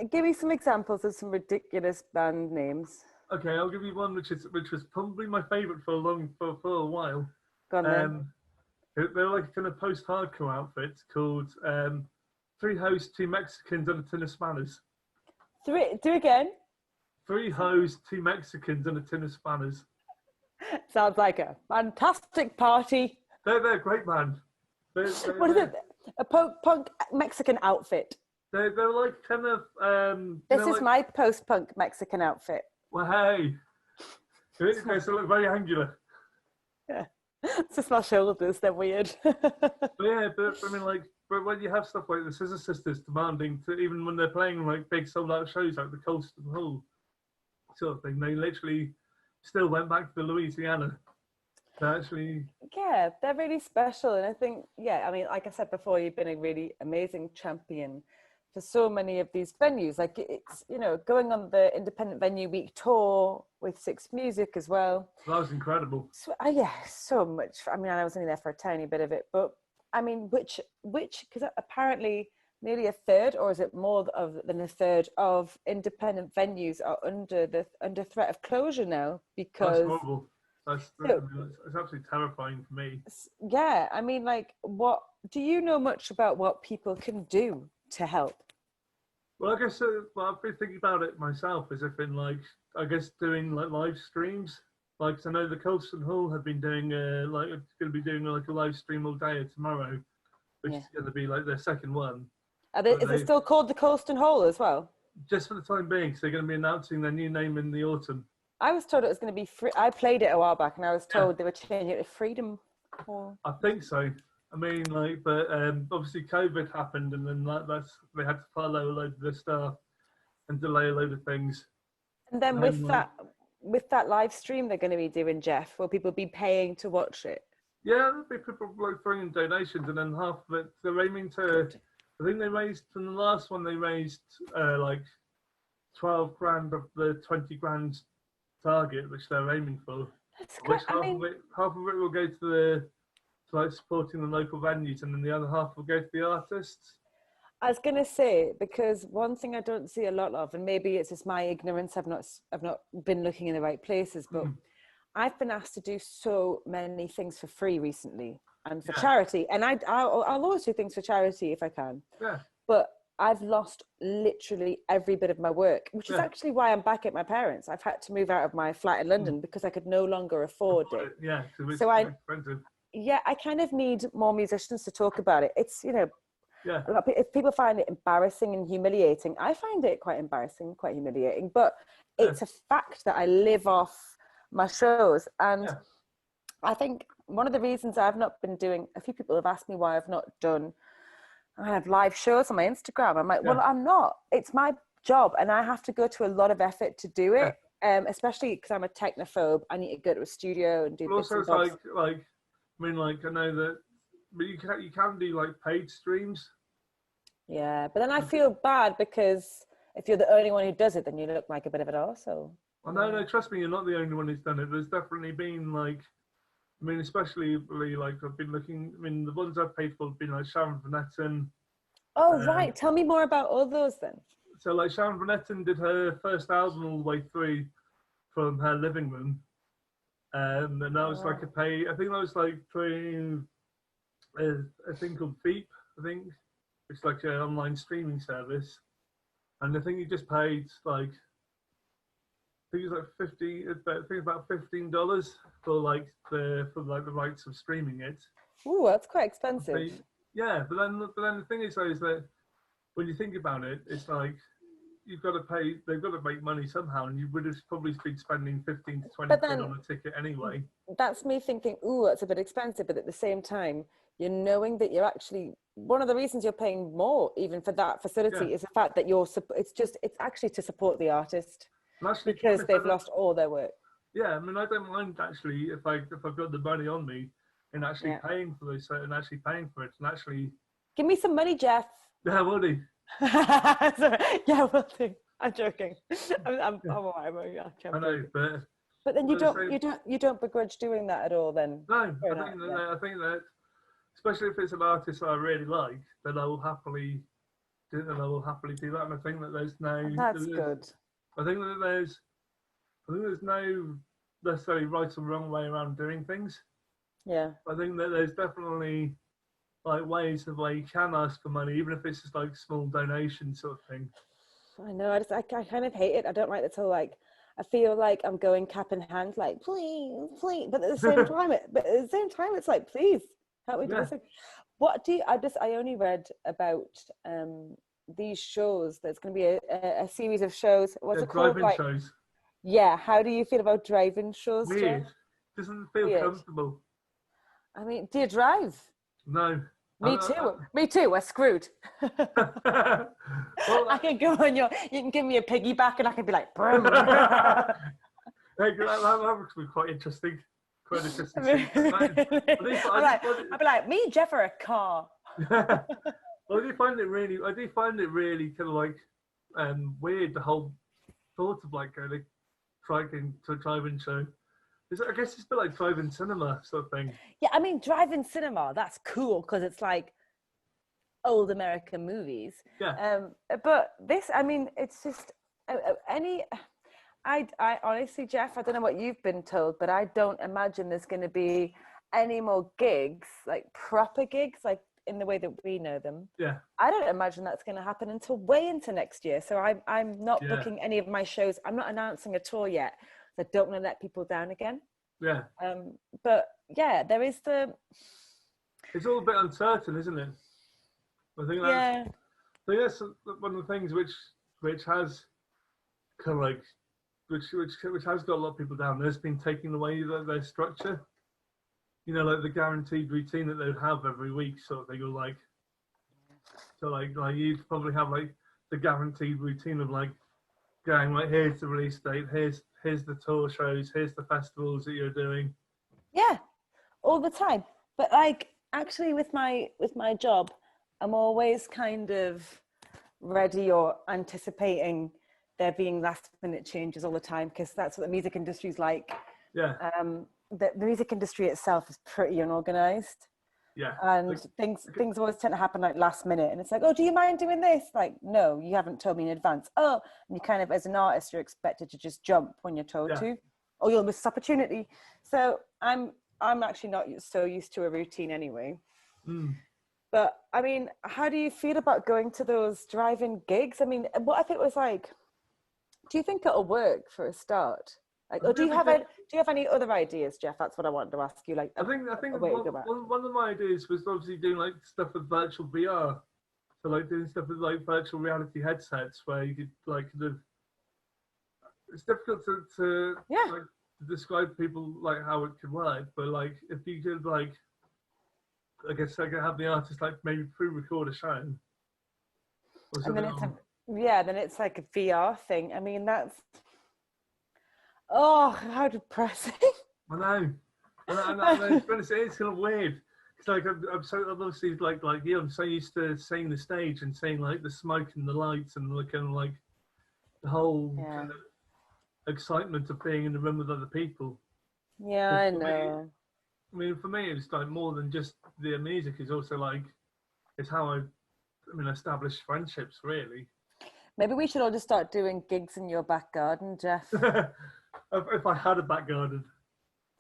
Give me some examples of some ridiculous band names. Okay, I'll give you one which was probably my favourite for a while. Go on then. They're like a kind of post-hardcore outfit called 3 Hoes, 2 Mexicans, and a Tin of Spanners. Do again. 3 Hoes, 2 Mexicans, and a Tin of Spanners. Sounds like a fantastic party. They're a great band. What is it? A punk Mexican outfit. They're like kind of. This is my post-punk Mexican outfit. Well, hey. They look very angular. Yeah. It's just my shoulders, they're weird. But yeah, but I mean, like, but when you have stuff like the Scissor Sisters demanding to, even when they're playing like big sold-out shows like the Colston Hall sort of thing, they literally still went back to the Louisiana. Actually, yeah, they're really special, and I think, yeah, I mean, like I said before, you've been a really amazing champion for so many of these venues. Like, it's, you know, going on the Independent Venue Week tour with Six Music as well. That was incredible. So, yeah, so much. I mean, I was only there for a tiny bit of it, but I mean, which, because apparently nearly a third, or is it more than a third of independent venues are under threat of closure now because. That's horrible. It's absolutely terrifying for me. Yeah, I mean, like, what do you know much about what people can do to help? Well, I guess I've been thinking about it myself, as if in like, I guess doing like live streams. Like, I know the Colston Hall have been doing like, it's going to be doing like a live stream all day tomorrow, which is going to be like their second one. Is it still called the Colston Hall as well? Just for the time being, so they're going to be announcing their new name in the autumn. I was told it was going to be free. I played it a while back, and I was told they were changing it to Freedom Hall. I think so. I mean, like, but obviously COVID happened, and then they had to furlough a load of their staff and delay a load of things. And then with that live stream they're going to be doing, Jeff, will people be paying to watch it? Yeah, there'll be people like throwing in donations, and then half of it they're aiming to. I think they raised from the last one. They raised like 12 grand of the 20 grand target, which they're aiming for. Which half of it will go to like supporting the local venues, and then the other half will go to the artists. I was gonna say, because one thing I don't see a lot of, and maybe it's just my ignorance, I've not been looking in the right places, but I've been asked to do so many things for free recently and for charity, and I'll always do things for charity if I can. Yeah. But I've lost literally every bit of my work, which is actually why I'm back at my parents'. I've had to move out of my flat in London because I could no longer afford it. Yeah, so expensive. Yeah, I kind of need more musicians to talk about it. It's, you know, if people find it embarrassing and humiliating, I find it quite embarrassing, quite humiliating, but it's a fact that I live off my shows. And I think one of the reasons I've not been doing, a few people have asked me why I've not done I have live shows on my Instagram. I'm like, well, I'm not. It's my job, and I have to go to a lot of effort to do it. Especially because I'm a technophobe. I need to go to a studio and do. But also, it's like I mean, like I know that, but you can do like paid streams. Yeah, but then I feel bad because if you're the only one who does it, then you look like a bit of an arsehole. Oh, no, trust me, you're not the only one who's done it. There's definitely been like. I mean, especially like I've been looking. I mean, the ones I've paid for have been like Sharon Van Etten. Oh right, tell me more about all those then. So like Sharon Van Etten did her first album all the way through from her living room, and that was like a pay. I think that was like through a thing called Veep. I think it's like an online streaming service, and I think you just paid like think it's like I think about $15 for like the rights of streaming it. Ooh, that's quite expensive. Yeah, but then the thing is though is that when you think about it, it's like you've got to pay. They've got to make money somehow, and you would have probably been spending 15 to 20 quid on a ticket anyway. That's me thinking, ooh, that's a bit expensive, but at the same time, you're knowing that you're actually one of the reasons you're paying more even for that facility is the fact that it's actually to support the artist because they've lost all their work. Yeah, I mean, I don't mind actually if I've got the money on me and actually paying for this and actually paying for it and actually give me some money, Jeff. Yeah, will do. Yeah, will do. I'm joking. I'm I know, but then you don't begrudge doing that at all. Then no, I think that especially if it's an artist I really like, then I will happily do that. And I think that there's no. That's good. I think that there's no necessarily right or wrong way around doing things. Yeah. I think that there's definitely like ways of like you can ask for money, even if it's just like small donation sort of thing. I know. I kind of hate it. I don't like it till like I feel like I'm going cap in hand, like please. But at the same time, it's like please help me do this. What do you? I only read about these shows. There's going to be a series of shows. What's it called? Drive-in shows. Yeah. How do you feel about drive-in shows? Weird. Doesn't feel comfortable. I mean, do you drive? No. Me too. We're screwed. Well, I can go on you can give me a piggyback and I can be like, brum. That would be quite interesting. Quite interesting. I'd be like, me and Jeff are a car. Well, I do find it really kind of like weird, the whole thought of like going to a drive-in show. I guess it's a bit like drive-in cinema sort of thing. Yeah, I mean, drive-in cinema, that's cool because it's like old American movies. Yeah. But this, I mean, it's just I honestly, Jeff, I don't know what you've been told, but I don't imagine there's going to be any more gigs, like proper gigs, like in the way that we know them. Yeah. I don't imagine that's going to happen until way into next year. So I'm not booking any of my shows. I'm not announcing a tour yet. I don't want to let people down again. Yeah. But yeah, there is it's all a bit uncertain, isn't it? I think that's one of the things which has kind of like which has got a lot of people down. There's been taking away their structure. You know, like the guaranteed routine that they would have every week, sort of thing. Or like, so like you'd probably have like the guaranteed routine of like going like, here's the release date, here's the tour shows, here's the festivals that you're doing. Yeah, all the time. But like actually with my job, I'm always kind of ready or anticipating there being last minute changes all the time because that's what the music industry is like. Yeah. The music industry itself is pretty unorganized. Yeah. And things always tend to happen like last minute. And it's like, oh, do you mind doing this? Like, no, you haven't told me in advance. Oh, and you kind of, as an artist, you're expected to just jump when you're told to, or you'll miss this opportunity. So I'm actually not so used to a routine anyway. Mm. But I mean, how do you feel about going to those drive-in gigs? I mean, what if it was like, do you think it'll work for a start? Like, or do you have any other ideas, Jeff? That's what I wanted to ask you. Like, I think one of my ideas was obviously doing like stuff with virtual VR, so like doing stuff with like virtual reality headsets where you could like kind of. It's difficult to like to describe people like how it could work, but like if you could like, I guess I could have the artist like maybe pre-record a show. And then then it's like a VR thing. I mean, that's. Oh, how depressing! I know. To be honest, it's kind of weird. It's like I'm so obviously like you. I'm so used to seeing the stage and seeing like the smoke and the lights and the kind of like the whole kind of excitement of being in the room with other people. Yeah, I know. For me, it's like more than just the music. It's also like it's how I establish friendships. Really. Maybe we should all just start doing gigs in your back garden, Jeff. If I had a back garden.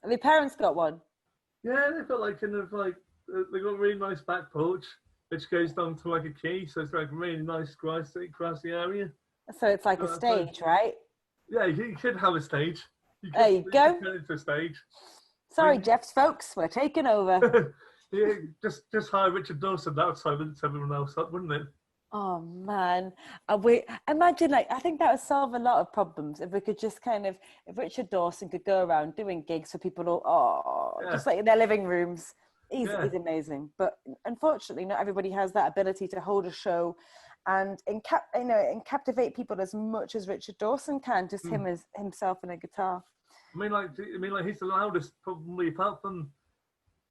Have your parents got one? Yeah, they've got like kind of like they've got a really nice back porch which goes down to like a quay, so it's like a really nice grassy area. So it's like a stage, right? Yeah, you could have a stage. There you go. Turn it into a stage. Sorry, Jeff's folks, we're taking over. Yeah, just hire Richard Dawson. That would silence everyone else up, wouldn't it? Oh man, we imagine like I think that would solve a lot of problems if we could just kind of if Richard Dawson could go around doing gigs for people just like in their living rooms. He's amazing, but unfortunately, not everybody has that ability to hold a show and captivate people as much as Richard Dawson can. Just him as himself and a guitar. I mean, like he's the loudest, probably apart from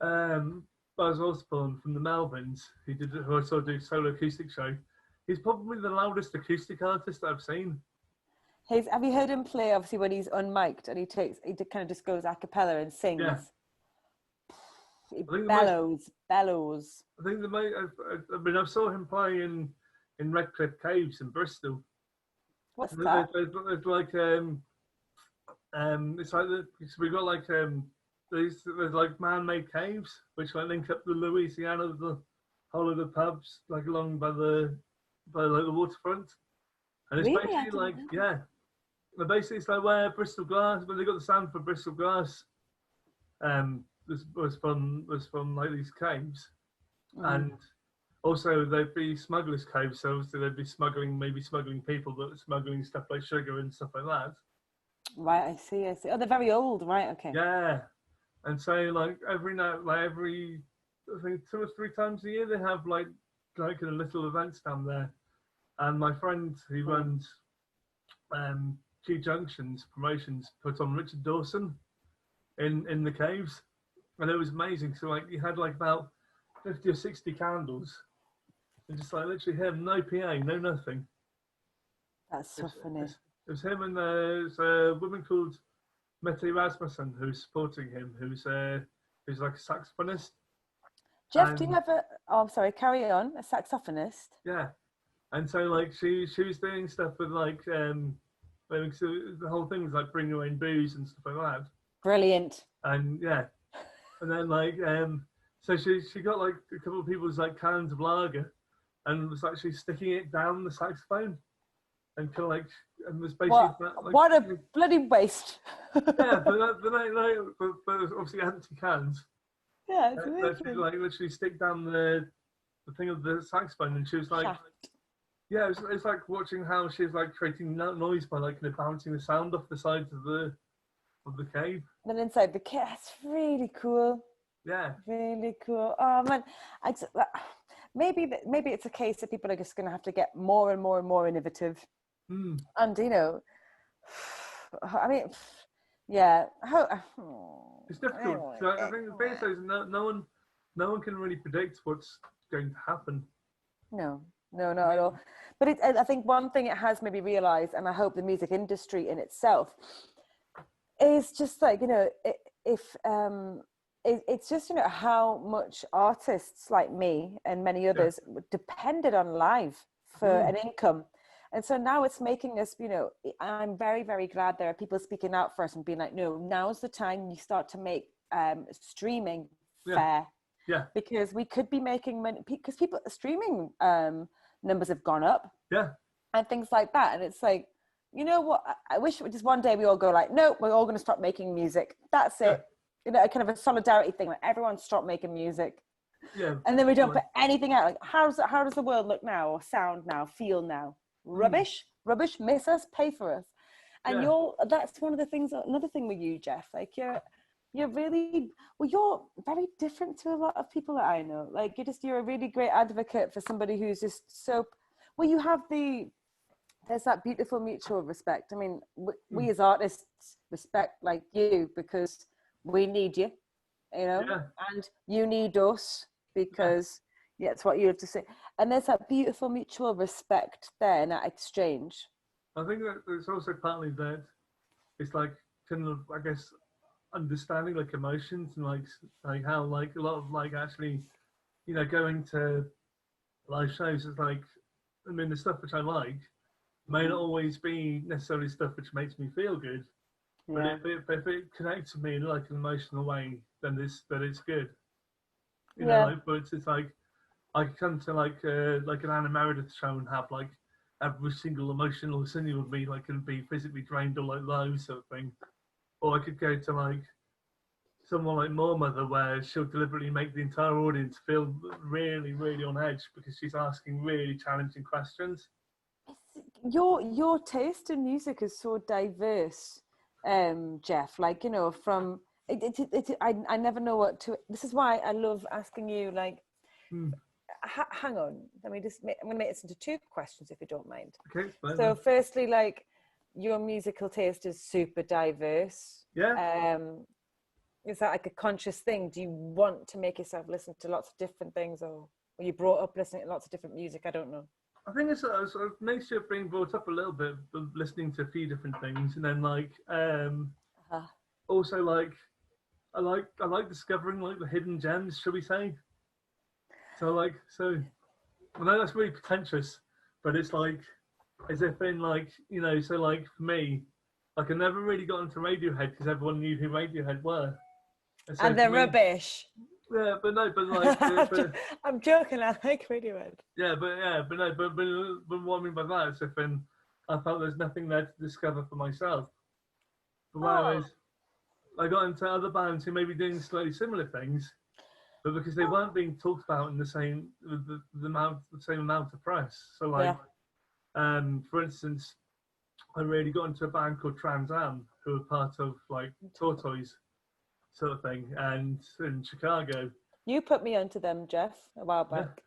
Buzz Osborne from the Melvins, who I saw do solo acoustic show. He's probably the loudest acoustic artist I've seen. Have you heard him play? Obviously, when he's unmiked and he kind of just goes a cappella and sings. Yeah. He bellows. I think I saw him play in Redcliffe Caves in Bristol. What's that? It's like we've got like there's like man-made caves which like link up the Louisiana, the whole of the pubs like along by the waterfront, and it's basically like it's like where Bristol Glass, when they got the sound for Bristol Glass, was from like these caves, and also they'd be smugglers' caves, so obviously they'd be smuggling people, but smuggling stuff like sugar and stuff like that. Right, I see. Oh, they're very old, right? Okay. Yeah, and so like every I think 2 or 3 times a year they have like little events down there, and my friend who runs Q Junctions Promotions put on Richard Dawson in the caves, and it was amazing. So like you had like about 50 or 60 candles, and just like literally him, no PA, no nothing. That's so funny. It was him and there's a woman called Mette Rasmussen who's supporting him, who's like a saxophonist. Jeff, do you have I'm sorry, carry on. A saxophonist? Yeah, and so like she was doing stuff with like so the whole thing was like bring your own booze and stuff like that. Brilliant. And and then like so she got like a couple of people's like cans of lager, and was actually sticking it down the saxophone, and kind of like. And was basically what a bloody waste. Yeah, but obviously empty cans. Yeah, it's amazing. Like literally stick down the thing of the saxophone, and she was like, yeah, it's like watching how she's like creating noise by like kind of bouncing the sound off the sides of the cave. And then inside the cave, that's really cool. Yeah, really cool. Oh man, maybe it's a case that people are just going to have to get more and more and more innovative. And I mean, yeah. It's difficult. So I think the thing is, no one can really predict what's going to happen. No, not at all. But I think one thing it has maybe realised, and I hope the music industry in itself, is just like it's just how much artists like me and many others depended on live for an income. And so now it's making us, I'm very, very glad there are people speaking out for us and being like, no, now's the time you start to make streaming fair. Yeah. Because we could be making money, because people streaming numbers have gone up. Yeah. And things like that. And it's like, you know what? I wish just one day we all go like, no, we're all going to stop making music. That's it. Kind of a solidarity thing. Like everyone stop making music. Yeah. And then we don't put anything out. Like how does the world look now, or sound now, feel now? Rubbish, miss us, pay for us. And that's one of the things, another thing with you, Jeff, like you're really, you're very different to a lot of people that I know. Like you're a really great advocate for somebody who's just so, you have there's that beautiful mutual respect. I mean, we as artists respect like you because we need you, and you need us because it's what you have to say. And there's that beautiful mutual respect there in that exchange. I think that it's also partly that it's like kind of, I guess, understanding like emotions and like how like a lot of like actually, going to live shows is like, I mean, the stuff which I like may not always be necessarily stuff which makes me feel good, but if it connects with me in like an emotional way, then it's good. But it's like I could come to like an Anna Meredith show and have like every single emotional singer would be like can be physically drained or like low sort of thing. Or I could go to like someone like More Mother, where she'll deliberately make the entire audience feel really, really on edge because she's asking really challenging questions. Your taste in music is so diverse, Jeff. Like, you know, from I never know what to. This is why I love asking you. Like, hang on, I'm going to make this into two questions, if you don't mind. Okay. So, firstly, like, your musical taste is super diverse. Yeah. Is that like a conscious thing? Do you want to make yourself listen to lots of different things, or were you brought up listening to lots of different music? I don't know. I think it's sort of makes you being brought up a little bit, listening to a few different things, and then like also like I like discovering like the hidden gems, shall we say? So I know that's really pretentious, but it's like as if in like so like for me, like I never really got into Radiohead because everyone knew who Radiohead were. And they're rubbish. Yeah, but like I'm joking. I like Radiohead. But what I mean by that is if I felt there's nothing there to discover for myself. But whereas I got into other bands who may be doing slightly similar things, but because they weren't being talked about in the same the same amount of press. So like, for instance, I really got into a band called Trans Am, who were part of like Tortoise sort of thing, and in Chicago. You put me onto them, Jeff, a while back.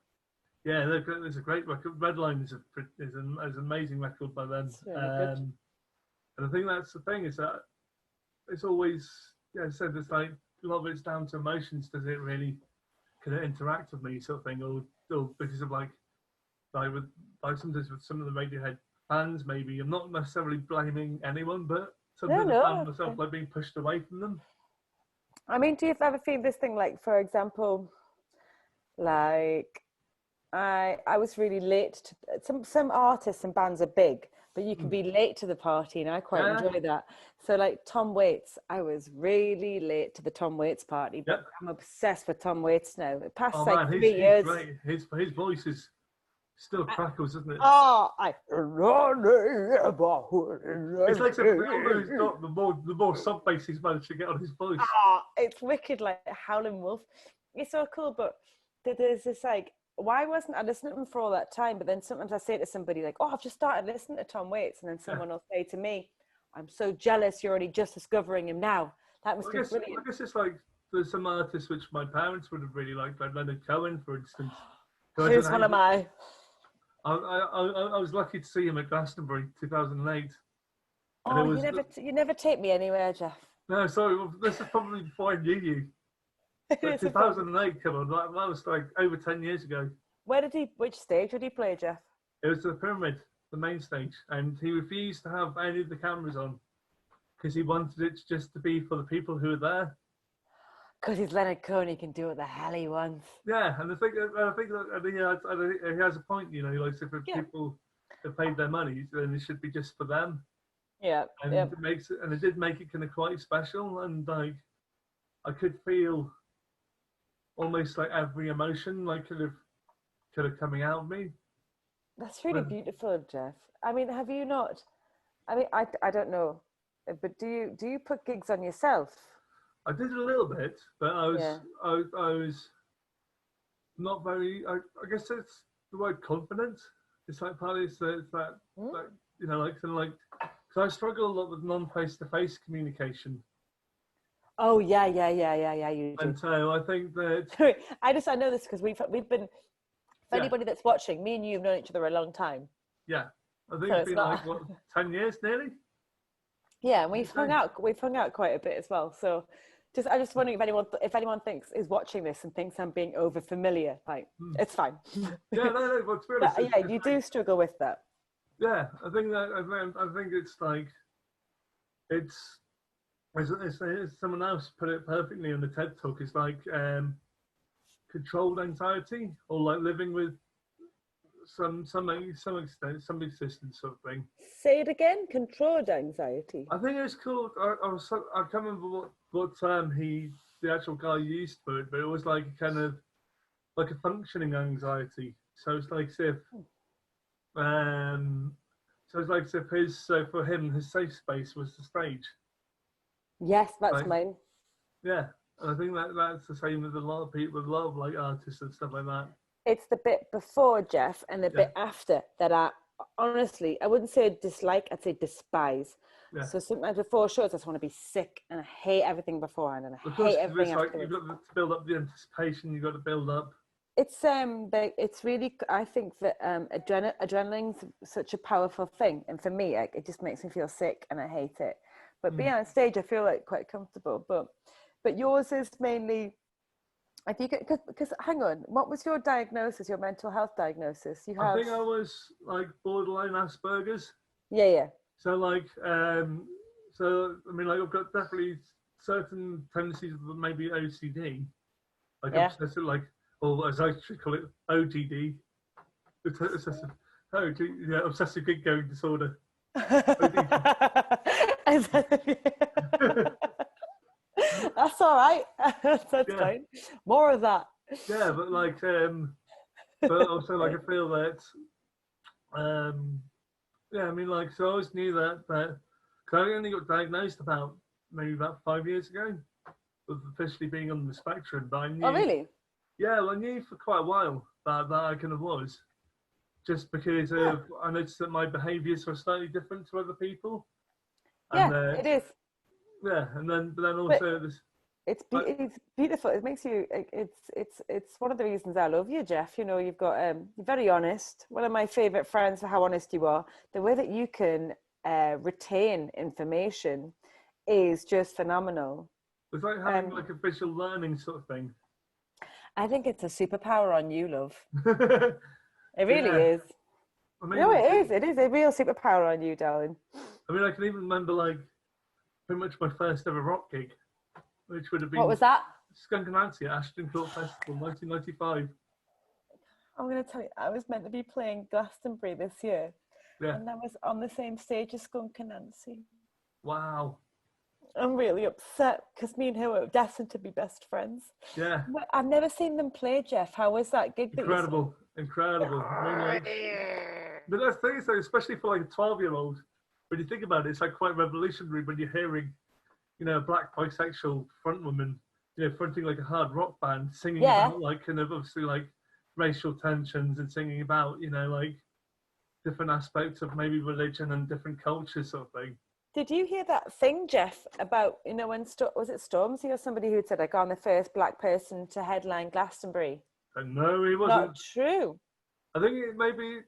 Yeah, there's a great record. Redline is an amazing record by them. Really and I think that's the thing is that it's always I said it's like a lot of it's down to emotions. Does it really can it interact with me sort of thing, or because of like with sometimes with some of the Radiohead fans maybe I'm not necessarily blaming anyone, but sometimes I found myself like being pushed away from them. I mean, do you ever feel this thing, like, for example, like, I was really late to some artists and bands are big, but you can be late to the party, and I quite enjoy that. So, like, Tom Waits, I was really late to the Tom Waits party, but I'm obsessed with Tom Waits now. It passed 3 years. He's great. His voice is still crackles, isn't it? It's like the older he's got, the more sub bass he's managed to get on his voice. It's wicked, like Howlin' Wolf. It's so cool, but there's this like, why wasn't I listening to him for all that time? But then sometimes I say to somebody like, I've just started listening to Tom Waits, and then someone will say to me, I'm so jealous you're only just discovering him now. That must be brilliant. I guess it's like there's some artists which my parents would have really liked, like Leonard Cohen, for instance. Who's one of my? I was lucky to see him at Glastonbury 2008. You never take me anywhere, Jeff. No, sorry. Well, this is probably before I knew you. 2008, come on, that was like over 10 years ago. Which stage did he play, Jeff? It was the Pyramid, the main stage, and he refused to have any of the cameras on because he wanted it just to be for the people who were there. Because he's Leonard Cohen, he can do what the hell he wants. Yeah, and I think he has a point. Like if people have paid their money, then it should be just for them. Yeah, and it did make it kind of quite special, and like I could feel almost like every emotion like could have coming out of me. That's really beautiful, Jeff. I mean, have you not? I mean, I don't know, but do you put gigs on yourself? I did a little bit, but I was not very. I guess it's the word confident. It's like partly it's that like because I struggle a lot with non-face-to-face communication. Oh yeah, you do. And so I think that. Sorry, I know this because we've been. For anybody that's watching, me and you have known each other a long time. Yeah, I think it's been like 10 years nearly. Yeah, and we've hung out quite a bit as well. So, I'm just wondering if anyone is watching this and thinks I'm being over familiar. Like, it's fine. Yeah, no, but to be honest, you do struggle with that. Yeah, I think it's like it's someone else put it perfectly on the TED Talk. It's like controlled anxiety, or like living with some extent, some existence sort of thing. Say it again. Controlled anxiety. I think it's called. I can't remember what term the actual guy used for it, but it was like a kind of like a functioning anxiety. So it's like if So it's like if so for him, his safe space was the stage. Yes, that's mine. Yeah, and I think that's the same with a lot of people, with a lot of like artists and stuff like that. It's the bit before, Jeff, and the bit after that I honestly, I wouldn't say dislike, I'd say despise. Yeah. So sometimes before shows, I just want to be sick, and I hate everything beforehand, and I hate everything afterwards. Like, you've got to build up the anticipation. You've got to build up. It's really, I think that adrenaline's such a powerful thing, and for me, it just makes me feel sick, and I hate it. But being on stage, I feel like quite comfortable. But yours is mainly, I think, because hang on, what was your diagnosis? Your mental health diagnosis? I think I was like borderline Asperger's. Yeah. So like, so I mean, like I've got definitely certain tendencies of maybe OCD, like obsessive, like, or as I should call it, OTD, obsessive gig-goer disorder. That's all right. That's fine. More of that. Yeah, but like, but also like I feel that, yeah, I mean, like, so I always knew that because I only got diagnosed about 5 years ago with officially being on the spectrum. But I knew. Oh, really? Yeah, well, I knew for quite a while that I kind of was, just because I noticed that my behaviours were slightly different to other people. And, it is. Yeah, but then also this. It's beautiful. It makes you. It's one of the reasons I love you, Jeff. You know, you've got you're very honest. One of my favourite friends for how honest you are. The way that you can retain information is just phenomenal. It's like having like a visual learning sort of thing. I think it's a superpower on you, love. It really is. I mean, no, it is. It is a real superpower on you, darling. I mean, I can even remember like pretty much my first ever rock gig, which would have been. What was that? Skunk and Nancy at Ashton Court Festival, 1995. I'm going to tell you, I was meant to be playing Glastonbury this year. Yeah. And I was on the same stage as Skunk and Nancy. Wow. I'm really upset because me and her were destined to be best friends. Yeah. I've never seen them play, Jeff. How was that gig? Incredible. Incredible. I mean, like, but that's the thing, so especially for like a 12-year-old, when you think about it, it's like quite revolutionary when you're hearing, you know, a black bisexual frontwoman, you know, fronting like a hard rock band, singing about like kind of obviously like racial tensions and singing about, you know, like different aspects of maybe religion and different cultures sort of thing. Did you hear that thing, Jeff, about, you know, when, was it Stormzy or somebody who said, like, I'm the first black person to headline Glastonbury? No, he wasn't. Not true. I think it maybe,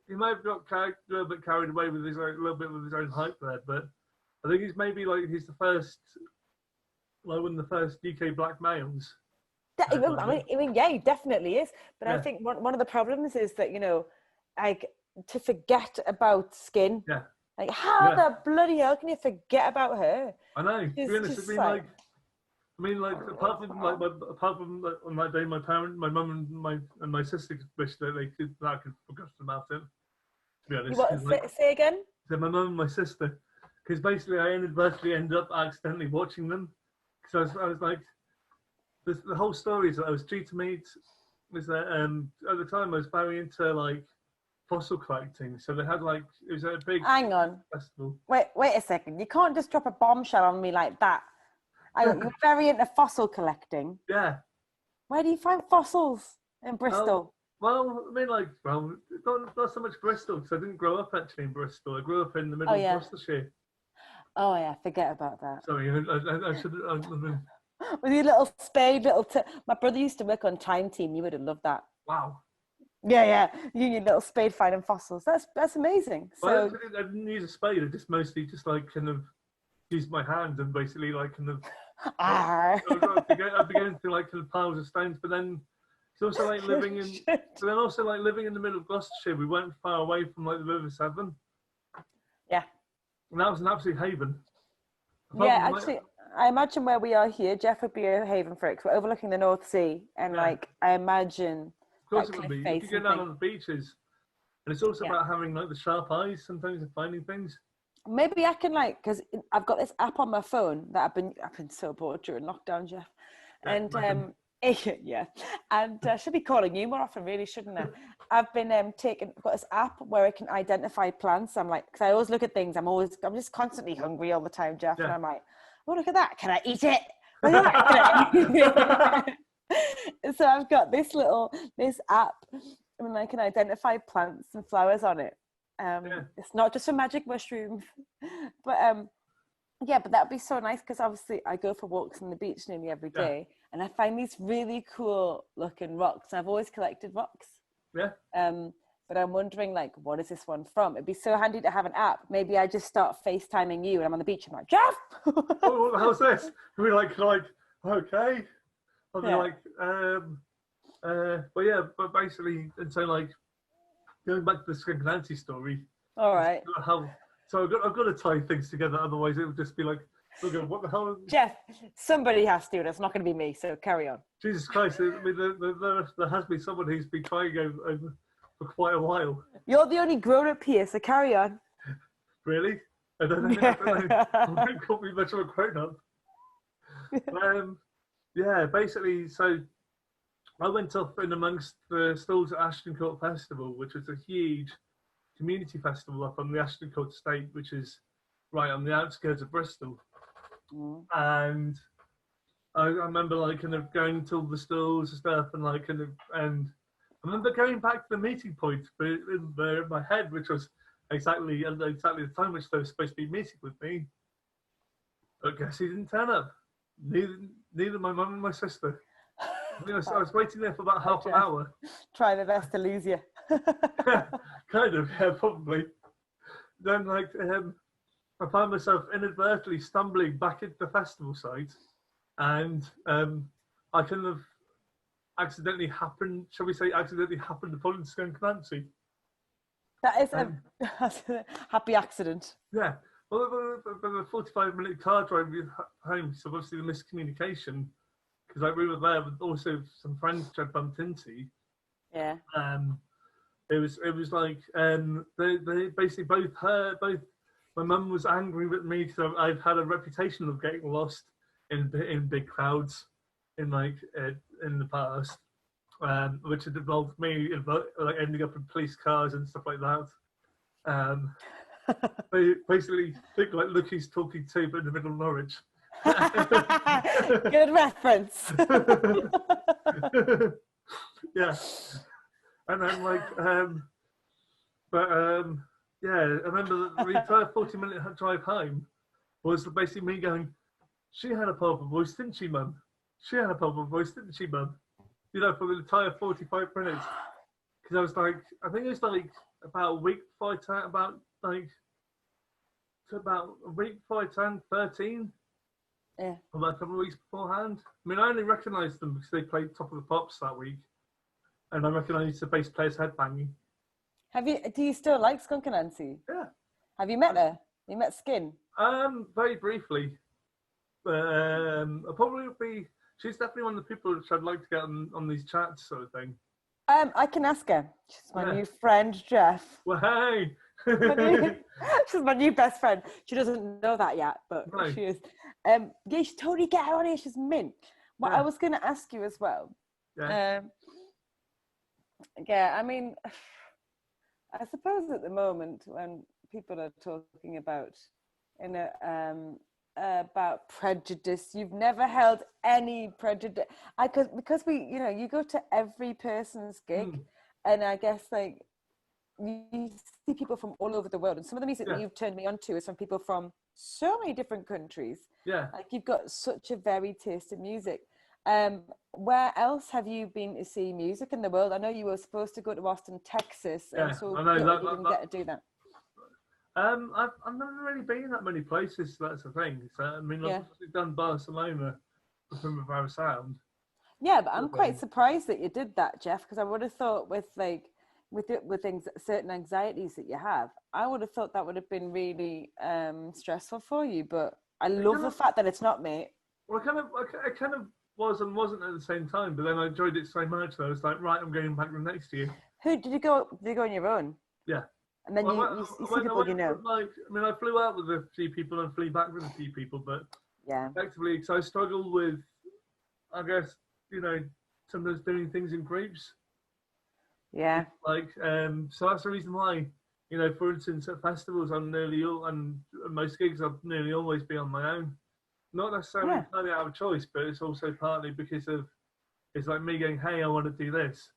he might have got a little bit carried away with his own, a little bit with his own hype there, but I think he's maybe like, he's the first, like one of the first UK black males. I mean, yeah, he definitely is. But I think one of the problems is that, you know, like, to forget about Skin. Yeah. Like, how the bloody hell can you forget about her? I know. To be honest, I mean, apart from on that day, my mum and my sister wished that I could forget about it. To be honest. Say again? So my mum and my sister, because basically I inadvertently ended up accidentally watching them. Because I was like, the whole story is that I was due to meet. Was that at the time I was very into like fossil collecting, so they had like, it was a big festival. Wait a second, you can't just drop a bombshell on me like that. You're very into fossil collecting. Yeah. Where do you find fossils in Bristol? Well, I mean, like, not so much Bristol, because I didn't grow up actually in Bristol. I grew up in the middle of Gloucestershire. Oh yeah, forget about that. Sorry, I should have. With your little spade, my brother used to work on Time Team. You would have loved that. Wow. Yeah. You your little spade finding fossils. That's amazing. Well, I didn't use a spade. I just mostly like kind of used my hand and basically like kind of. I began to like kind of piles of stones, but then it's also like living in. But then also like living in the middle of Gloucestershire, we weren't far away from like the River Severn. Yeah. And that was an absolute haven. Actually, I imagine where we are here, Jeff, would be a haven for it, because we're overlooking the North Sea, and like I imagine. Of course it would be. You go down on the beaches, and it's also about having like the sharp eyes sometimes and finding things. Maybe I can because I've got this app on my phone that I've been so bored during lockdown, Jeff, and Yeah, and I should be calling you more often, really, shouldn't I? I've been got this app where I can identify plants. I'm like, because I always look at things. I'm just constantly hungry all the time, Jeff, and I'm like, oh, look at that! Can I eat it? Look at that! Can I eat it? So I've got this app, and I can identify plants and flowers on it. It's not just for magic mushrooms, but yeah, but that'd be so nice because obviously I go for walks on the beach nearly every day, and I find these really cool looking rocks. And I've always collected rocks. Yeah. But I'm wondering, like, what is this one from? It'd be so handy to have an app. Maybe I just start FaceTiming you, and I'm on the beach. I'm like, Jeff. Oh, how's this? We're like, okay. I'll be like, but basically, and so like, going back to the Skunk-Nancy story. All right. So I've got to tie things together, otherwise it would just be like, okay, what the hell? Jeff, somebody has to. It's not going to be me, so carry on. Jesus Christ, I mean, there has been someone who's been trying over for quite a while. You're the only grown-up here, so carry on. Really? I don't know. I wouldn't call me much of a grown-up. Yeah, basically, so I went up in amongst the stalls at Ashton Court Festival, which was a huge community festival up on the Ashton Court estate, which is right on the outskirts of Bristol. And I remember like kind of going to all the stalls and stuff, and like and I remember going back to the meeting point in my head, which was exactly the time which they were supposed to be meeting with me. But guess he didn't turn up. Neither my mum and my sister. I was waiting there for about half an hour. Try their best to lose you. Kind of, yeah, probably. Then, like, I found myself inadvertently stumbling back into the festival site, and I kind of accidentally happened upon Skunk-Nancy. That is a happy accident. Yeah. Well, the 45-minute car drive home, so obviously the miscommunication, because like we were there with also some friends which I bumped into. Yeah. It was like they basically both my mum was angry with me because I've had a reputation of getting lost in big crowds in the past, which had involved me like ending up in police cars and stuff like that. They basically think like, look, he's talking to, but in the middle of Norwich. Good reference. Yeah. And then yeah, I remember the entire 40-minute drive home was basically me going, she had a powerful voice, didn't she, Mum? She had a powerful voice, didn't she, Mum? You know, for the entire 45 minutes. Because I was like, I think it was like about a week before I turned, about a week before I turned 13. Yeah. About a couple of weeks beforehand. I mean, I only recognised them because they played Top of the Pops that week. And I recognised the bass player's headbanging. Do you still like Skunk-Nancy? Yeah. Have you met her? You met Skin? Very briefly. I probably would be. She's definitely one of the people which I'd like to get on these chats, sort of thing. I can ask her. She's my new friend, Jeff. Well, hey. She's my new best friend. She doesn't know that yet, but she is. Yeah, you should totally get her on here. She's mint. What I was going to ask you as well. Yeah. Yeah, I mean, I suppose at the moment when people are talking about about prejudice, you've never held any prejudice. Because you go to every person's gig, and I guess like you see people from all over the world, and some of the music that you've turned me on to is from people from so many different countries. Yeah, like you've got such a varied taste in music. Where else have you been to see music in the world? I know you were supposed to go to Austin, Texas, and so I know you didn't get to do that. I've never really been in that many places. That's the thing. So, I mean, I've done Barcelona for Primavera Sound. Yeah, but I'm quite surprised that you did that, Jeff, because I would have thought with things, certain anxieties that you have, I would have thought that would have been really stressful for you. But I love the fact that it's not, mate. Well, I kind of was and wasn't at the same time, but then I enjoyed it so much that I was like, right, I'm going back the next year. Who did you go? Did you go on your own? Yeah. And then you see people you know. I flew out with a few people and flew back with a few people, but effectively, because I struggle with, I guess, sometimes doing things in groups. Yeah. Like, so that's the reason why, for instance, at festivals, and most gigs, I'll nearly always be on my own. Not necessarily entirely out of choice, but it's also partly because of, it's like me going, hey, I want to do this,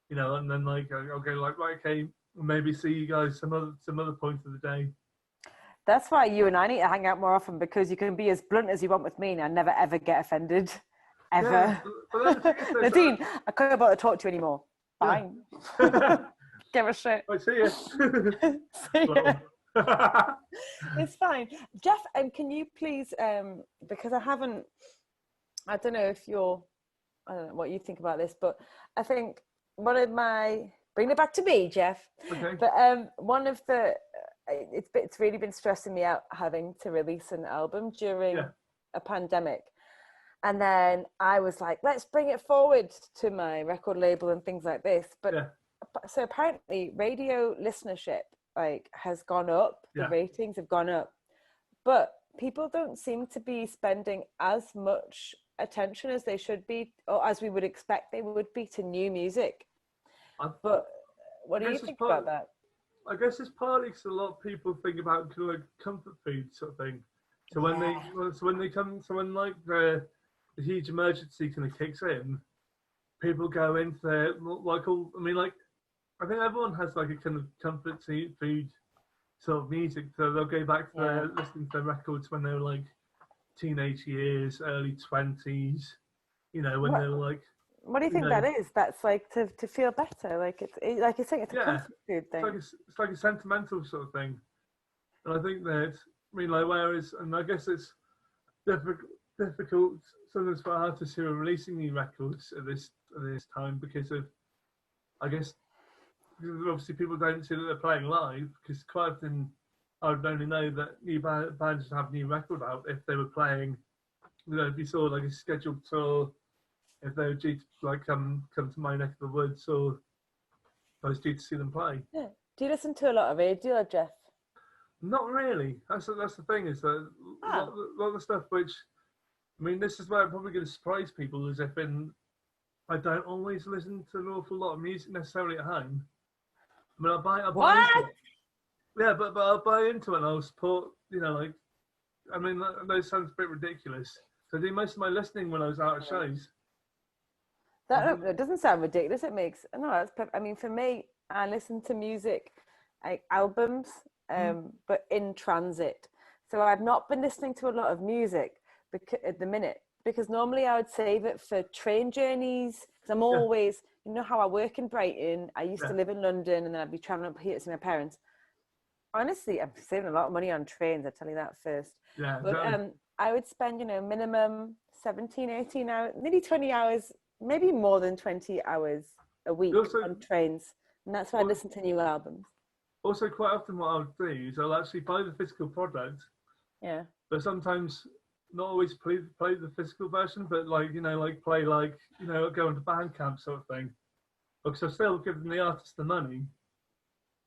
and then like I'll go like, right, okay, maybe see you guys some other point of the day. That's why you and I need to hang out more often, because you can be as blunt as you want with me and I never ever get offended. Ever. Yeah, but then the thing is, Nadine, I couldn't bother to talk to you anymore. Fine. Yeah. Give a shit. I see you. See ya. It's fine. Jeff, can you please, because I don't know if I don't know what you think about this, but I think bring it back to me, Jeff. Okay. But one of the, it's really been stressing me out having to release an album during a pandemic. And then I was like, let's bring it forward to my record label and things like this. But so apparently radio listenership has gone up, the ratings have gone up, but people don't seem to be spending as much attention as they should be, or as we would expect they would be, to new music. But what do you think about that? I guess it's partly because a lot of people think about kind of like comfort food sort of thing. So when when like the huge emergency kind of kicks in, people go into their I think everyone has like a kind of comfort food sort of music. So they'll go back to listening to their records when they were like teenage years, early 20s, when they were like. What do you think that is? That's like to feel better. Like like you're saying, it's a comfort food thing. It's like a sentimental sort of thing. And I think that, whereas, and I guess it's difficult sometimes for artists who are releasing new records at this time, because of, I guess, obviously people don't see that they're playing live, because quite often I would only know that new bands have new record out if they were playing, if you saw like a scheduled tour, if they were due to like come to my neck of the woods, or I was due to see them play. Yeah. Do you listen to a lot of radio, Jeff? Not really. That's the thing, is that a lot of the stuff which, this is where I'm probably going to surprise people, is I don't always listen to an awful lot of music necessarily at home. I'll buy into it. Yeah, but I'll buy into it and I'll support, that sounds a bit ridiculous. So I do most of my listening when I was out at shows. That doesn't sound ridiculous. It makes, no, that's perfect. For me, I listen to music, like albums, but in transit. So I've not been listening to a lot of music at the minute, because normally I would save it for train journeys, because I'm always, how I work in Brighton, I used to live in London, and then I'd be traveling up here to see my parents. Honestly, I'm saving a lot of money on trains, I'll tell you that first. Yeah, but I would spend, minimum 17, 18 hours, nearly 20 hours, maybe more than 20 hours a week on trains. And that's why I listen to new albums. Also, quite often what I'll do is I'll actually buy the physical product. Yeah. But sometimes not always play the physical version, but play go into Bandcamp sort of thing. Because I'm still giving the artist the money,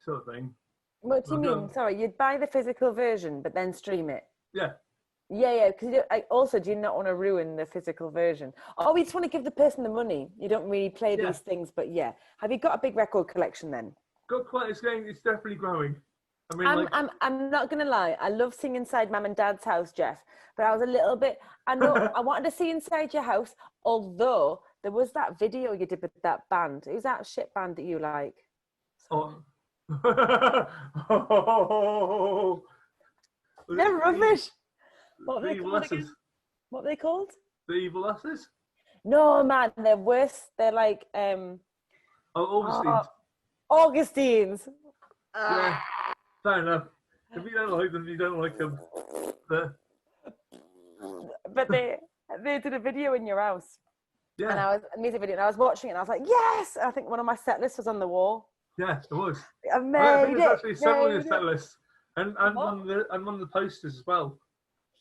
sort of thing. What do you mean? Sorry, you'd buy the physical version, but then stream it? Yeah. Yeah, because also, do you not want to ruin the physical version? Oh, we just want to give the person the money. You don't really play these things, but yeah. Have you got a big record collection then? Got quite. It's definitely growing. I'm not gonna lie. I love seeing inside Mum and Dad's house, Jeff. But I was a little bit. I know I wanted to see inside your house. Although there was that video you did with that band. Who's that shit band that you like? Oh. They're rubbish. What are they called? The Evil Asses? No, man, they're worse. They're like Augustines. Augustines. Yeah, fair enough. If you don't like them, you don't like them. But they did a video in your house. Yeah. And a music video, and I was watching it, and I was like, yes! I think one of my set lists was on the wall. Yeah, it was. I think there's actually several of your set lists, and one of the posters as well.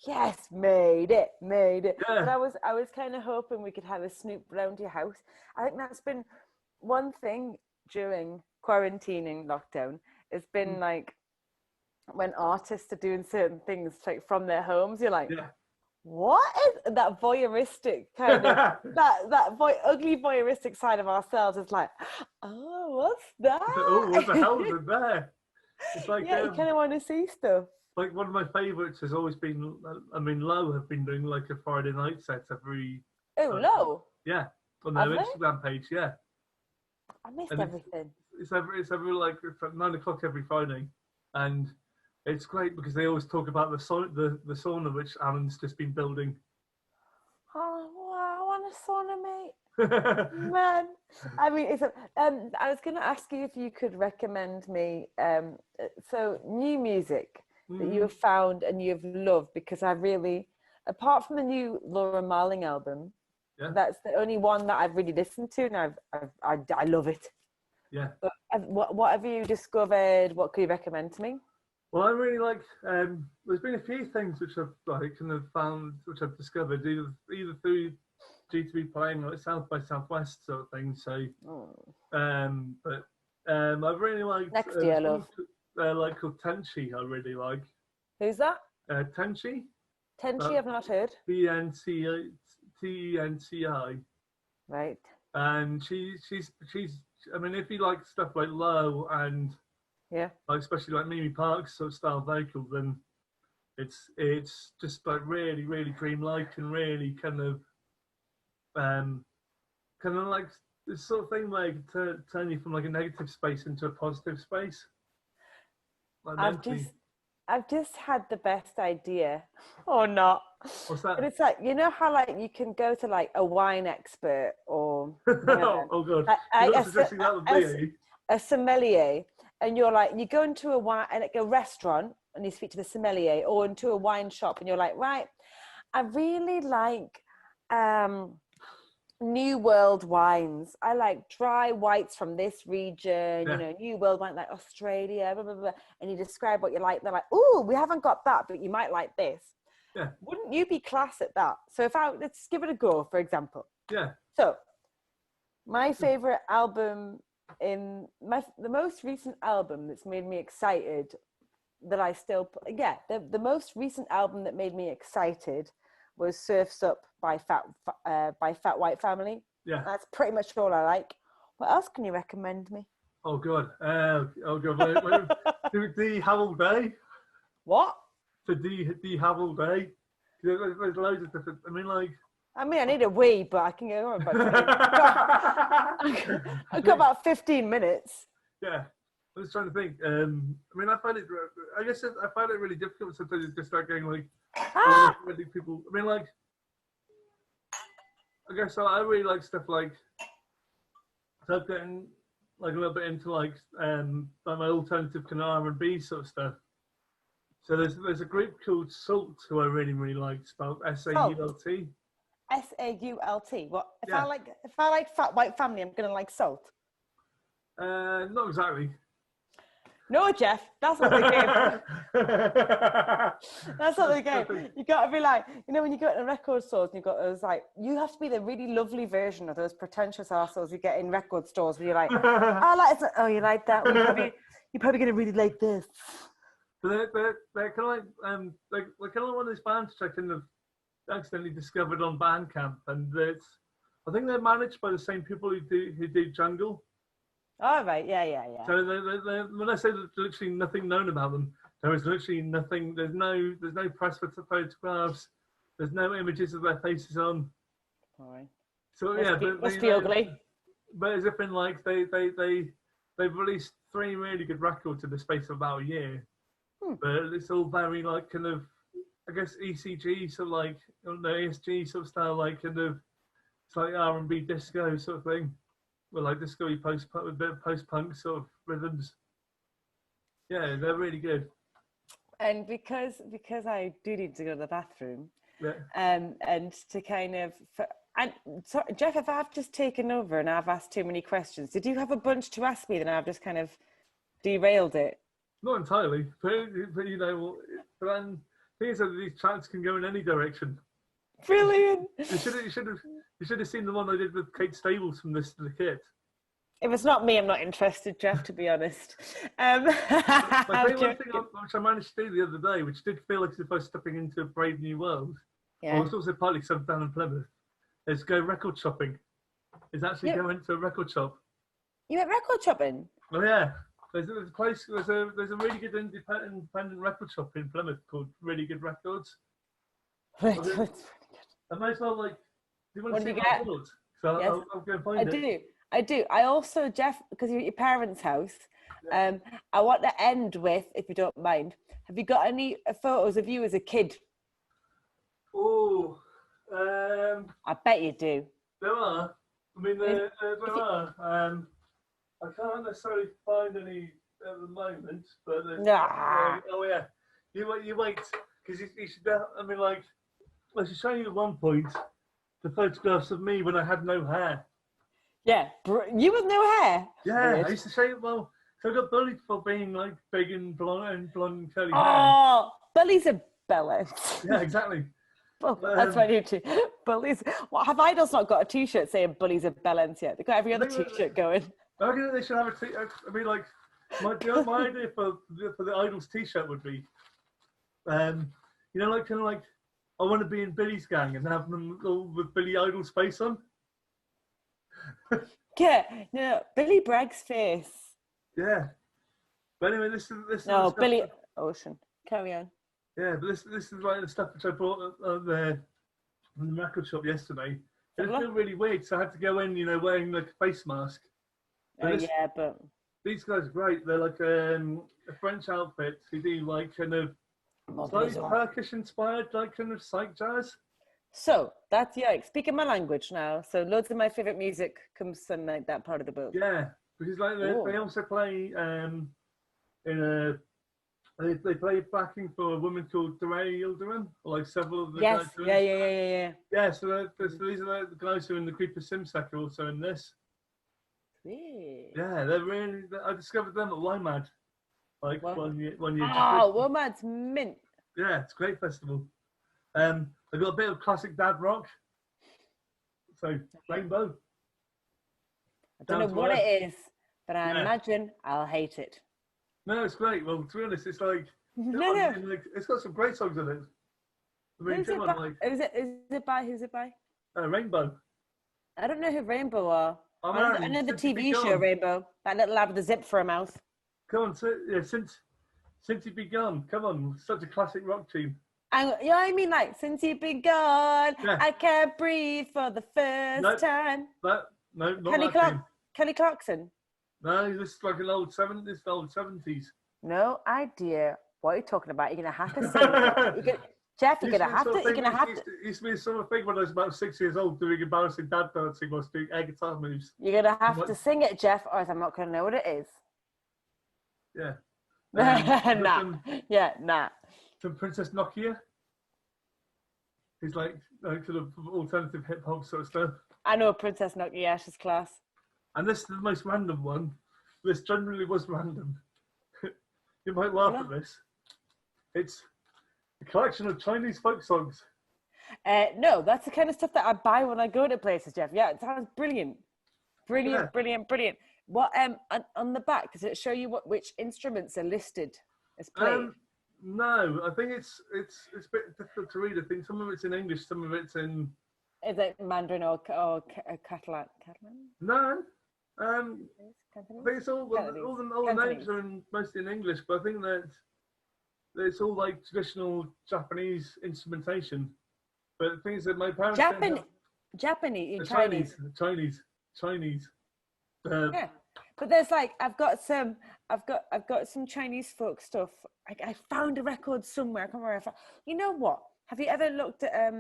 Yes, made it. Yeah. But I was kind of hoping we could have a snoop around your house. I think that's been one thing during quarantining lockdown. It's been like when artists are doing certain things like from their homes, you're like, what is that voyeuristic kind of ugly voyeuristic side of ourselves? Is like, oh, what's that? Oh, what the hell is in there? It's like, yeah, you kind of want to see stuff. Like one of my favourites has always been, I mean, Low have been doing like a Friday night set every. Oh, Low. Yeah, on their Instagram page. Yeah. I missed everything. It's every like it's at 9 o'clock every Friday, and it's great because they always talk about the sauna which Alan's just been building. Oh, wow, I want a sauna, mate. Man, I mean, I was going to ask you if you could recommend me so new music that you have found and you've loved, because I really, apart from the new Laura Marling album, that's the only one that I've really listened to, and I love it. Yeah. But what have you discovered? What could you recommend to me? Well, I really like. There's been a few things which I've like kind of found, which I've discovered either through due to be playing like South by Southwest sort of thing. So, but I've really liked next year, love. Like called Tenchi. I really like. Who's that? Tenchi. Tenchi, I've not heard. TENCI. Right. And she's. I mean, if you like stuff like Low and like especially like Mimi Park's sort of style vocal, then it's just like really, really dreamlike and really kind of like this sort of thing where you can turn you from like a negative space into a positive space. Like I've just had the best idea, or not. What's that? But it's like, you know how like you can go to like a wine expert or oh god, you're not suggesting that would be a sommelier, and you're like, you go into a restaurant and you speak to the sommelier, or into a wine shop and you're like, right, I really like New World wines. I like dry whites from this region, you know, New World wine like Australia, blah, blah, blah. And you describe what you like. They're like, oh, we haven't got that, but you might like this. Yeah. Wouldn't you be class at that? So let's give it a go, for example. Yeah. So my favorite album the most recent album that's made me excited that I still, the most recent album that made me excited was Surf's Up by Fat White Family. Yeah. That's pretty much all I like. What else can you recommend me? Oh god. Do you have all day? What? So do you have all day? There's loads of different. I need a wee, but I can go on about I've got about 15 minutes. Yeah. I was trying to think. I find it. I guess I find it really difficult sometimes to start getting like people. I guess I really like stuff like. So I'm getting like a little bit into like my alternative kind of R&B sort of stuff. So there's a group called Salt who I really like, spelled SAULT. SAULT. What if I like Fat White Family? I'm gonna like Salt. Not exactly. No, Jeff, that's not the game. That's not the game. You got to be like, when you go to record stores and you've got those like, you have to be the really lovely version of those pretentious arseholes you get in record stores where you're like, I like it. Oh, you like that? Well, you're probably going to really like this. But they're kind of like one of those bands which I kind of accidentally discovered on Bandcamp, and I think they're managed by the same people who do Jungle. Oh, right, yeah. So when I say there's literally nothing known about them, there is literally nothing. There's no press photographs. There's no images of their faces on. All right. So must be ugly. But as if in like they've released 3 really good records in the space of about a year. But it's all very like kind of, I guess ECG, so like the ASG sort of style, like kind of it's like R&B disco sort of thing. Well, like disco-y with a bit of post-punk sort of rhythms. Yeah, they're really good. And because I do need to go to the bathroom, and to kind of, so Jeff, if I've just taken over and I've asked too many questions, did you have a bunch to ask me? Then I've just kind of derailed it. Not entirely, but then the thing is that these chats can go in any direction. Brilliant. You should have seen the one I did with Kate Stables from This to the Kid. If it's not me, I'm not interested, Jeff, to be honest. My favourite thing which I managed to do the other day, which did feel like as if I was stepping into a brave new world, Yeah. Well, it's also partly some down in Plymouth. Is go record shopping. Is actually go into a record shop. You went record shopping? Oh yeah. There's a place. There's a really good independent record shop in Plymouth called Really Good Records. Right. I might as well like. Do you want to see what my records? So yes. I'll go and find it. I do. I also, Jeff, because you're at your parents' house, I want to end with, if you don't mind, have you got any photos of you as a kid? Oh, I bet you do. there are. I mean, there are. I can't necessarily find any at the moment, but oh yeah, you wait, because you should. I mean, like, I should show you at one point the photographs of me when I had no hair. Yeah, you with no hair. Yeah, weird. I used to say, well, so I got bullied for being like big and blonde and curly hair. Oh, bullies are bellends. Yeah, exactly. That's my new too. Bullies. What have Idols not got a T-shirt saying "bullies are bellends" yet? They've got every other T-shirt going. I reckon they should have a T-shirt. I mean, like, my idea for the Idols T-shirt would be, you know, like kind of like, I want to be in Billy's gang and have them all with Billy Idol's face on. Yeah, no, Billy Bragg's face. Yeah, but anyway, this is no Billy Ocean. Carry on. Yeah, but this is like the stuff which I bought in the record shop yesterday. It felt really weird, so I had to go in, you know, wearing like a face mask. But these guys are great. They're like a French outfit who do like kind of slightly Turkish inspired, like kind of psych jazz. So that's speaking my language now. So loads of my favorite music comes from like that part of the book. Yeah, because like they also play they play backing for a woman called Dre Ilderan, or like several of the guys. Yeah. Yeah, so these are the guys who are in the Creeper Simsec are also in this. Sweet. Yeah, they're really. I discovered them at YMAD, like one year. Oh, YMAD's mint. Yeah, it's a great festival. I got a bit of classic dad rock. So Rainbow. I don't know what it is, but I imagine I'll hate it. No, it's great. Well, to be honest, it's like it's got some great songs in it. I mean, who's it by? Rainbow. I don't know who Rainbow are. I know the TV show Rainbow. That little lad with the zip for a mouth. Come on, since you've been gone. Come on, such a classic rock tune. And you know what I mean, like since you've been gone, I can't breathe for the first time. No, not that tune. Kelly Clarkson. No, this is like an old 70s. No idea what you're talking about. You're gonna have to sing. Jeff, you're gonna have to. It used to be a sort of thing when I was about 6 years old, doing embarrassing dad dancing whilst doing air guitar moves. You're gonna have to sing it, Jeff, or else I'm not gonna know what it is. Yeah. Nah. Some Princess Nokia. He's like sort of alternative hip hop sort of stuff. I know Princess Nokia. She's class. And this is the most random one. This generally was random. You might laugh at this. It's a collection of Chinese folk songs. No, that's the kind of stuff that I buy when I go to places, Jeff. Yeah, it sounds brilliant. Brilliant. What on the back, does it show you which instruments are listed as played? No, I think it's a bit difficult to read. I think some of it's in English, some of it's in. Is it Mandarin or Catalan? No, I think it's all the names are mostly in English, but I think that it's all like traditional Japanese instrumentation. But the thing is that my parents Chinese. Yeah, but there's like I've got some Chinese folk stuff. I found a record somewhere. I can't remember. You know what? Have you ever looked at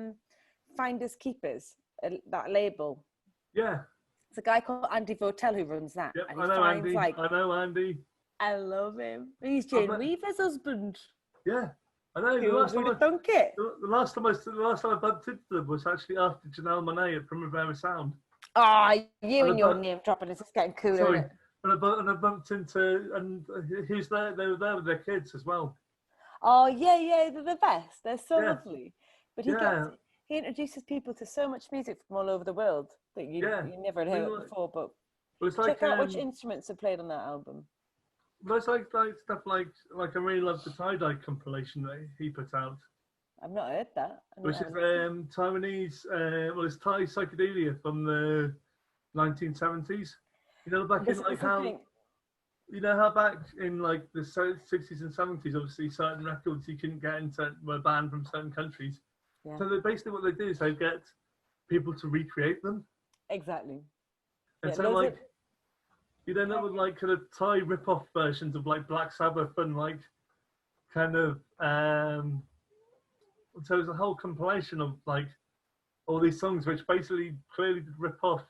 Finders Keepers, that label? Yeah. It's a guy called Andy Votel who runs that. Yep, and I know Andy. I love him. He's Jane Weaver's husband. Yeah, I know. The last time I bumped into them was actually after Janelle Monáe at Primavera Sound. You and your name dropping is just getting cooler. Sorry, and I bumped into, and who's there? They were there with their kids as well. Oh yeah, they're the best. They're so lovely. But he introduces people to so much music from all over the world that you never had heard before. But check out which instruments are played on that album. But it's like stuff like I really love the tie-dye compilation that he put out. I've not heard that. Which is Taiwanese, well, it's Thai psychedelia from the 1970s. You know, back in like how, you know how back in like the 60s and 70s, obviously certain records you couldn't get into were banned from certain countries. Yeah. So basically what they do is they get people to recreate them. Exactly. And so like, you end up with like kind of Thai rip-off versions of like Black Sabbath and like kind of, so there's a whole compilation of like all these songs which basically clearly rip off,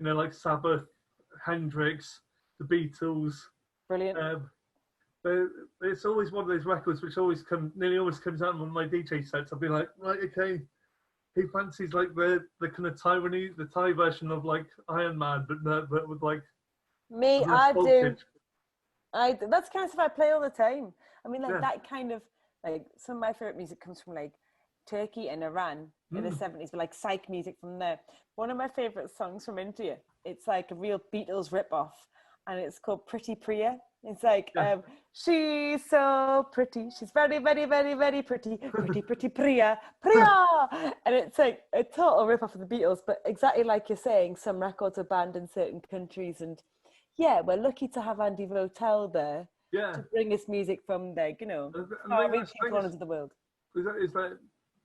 you know, like Sabbath, Hendrix, the Beatles. Brilliant. It's always one of those records which nearly always comes out on one of my DJ sets. I'll be like, right, okay, he fancies like the kind of Taiwanese, the Thai version of like Iron Man, but with like me, I do. That's kind of stuff I play all the time. I mean, like that kind of like some of my favorite music comes from like Turkey and Iran in the 70s, but like psych music from there. One of my favorite songs from India, it's like a real Beatles ripoff, and it's called Pretty Priya. It's like, she's so pretty, she's very, very, very, very pretty, pretty Priya, and it's like a total ripoff of the Beatles, but exactly like you're saying, some records are banned in certain countries, and yeah, we're lucky to have Andy Votel there to bring us music from there, you know, reaching corners of the world. Is that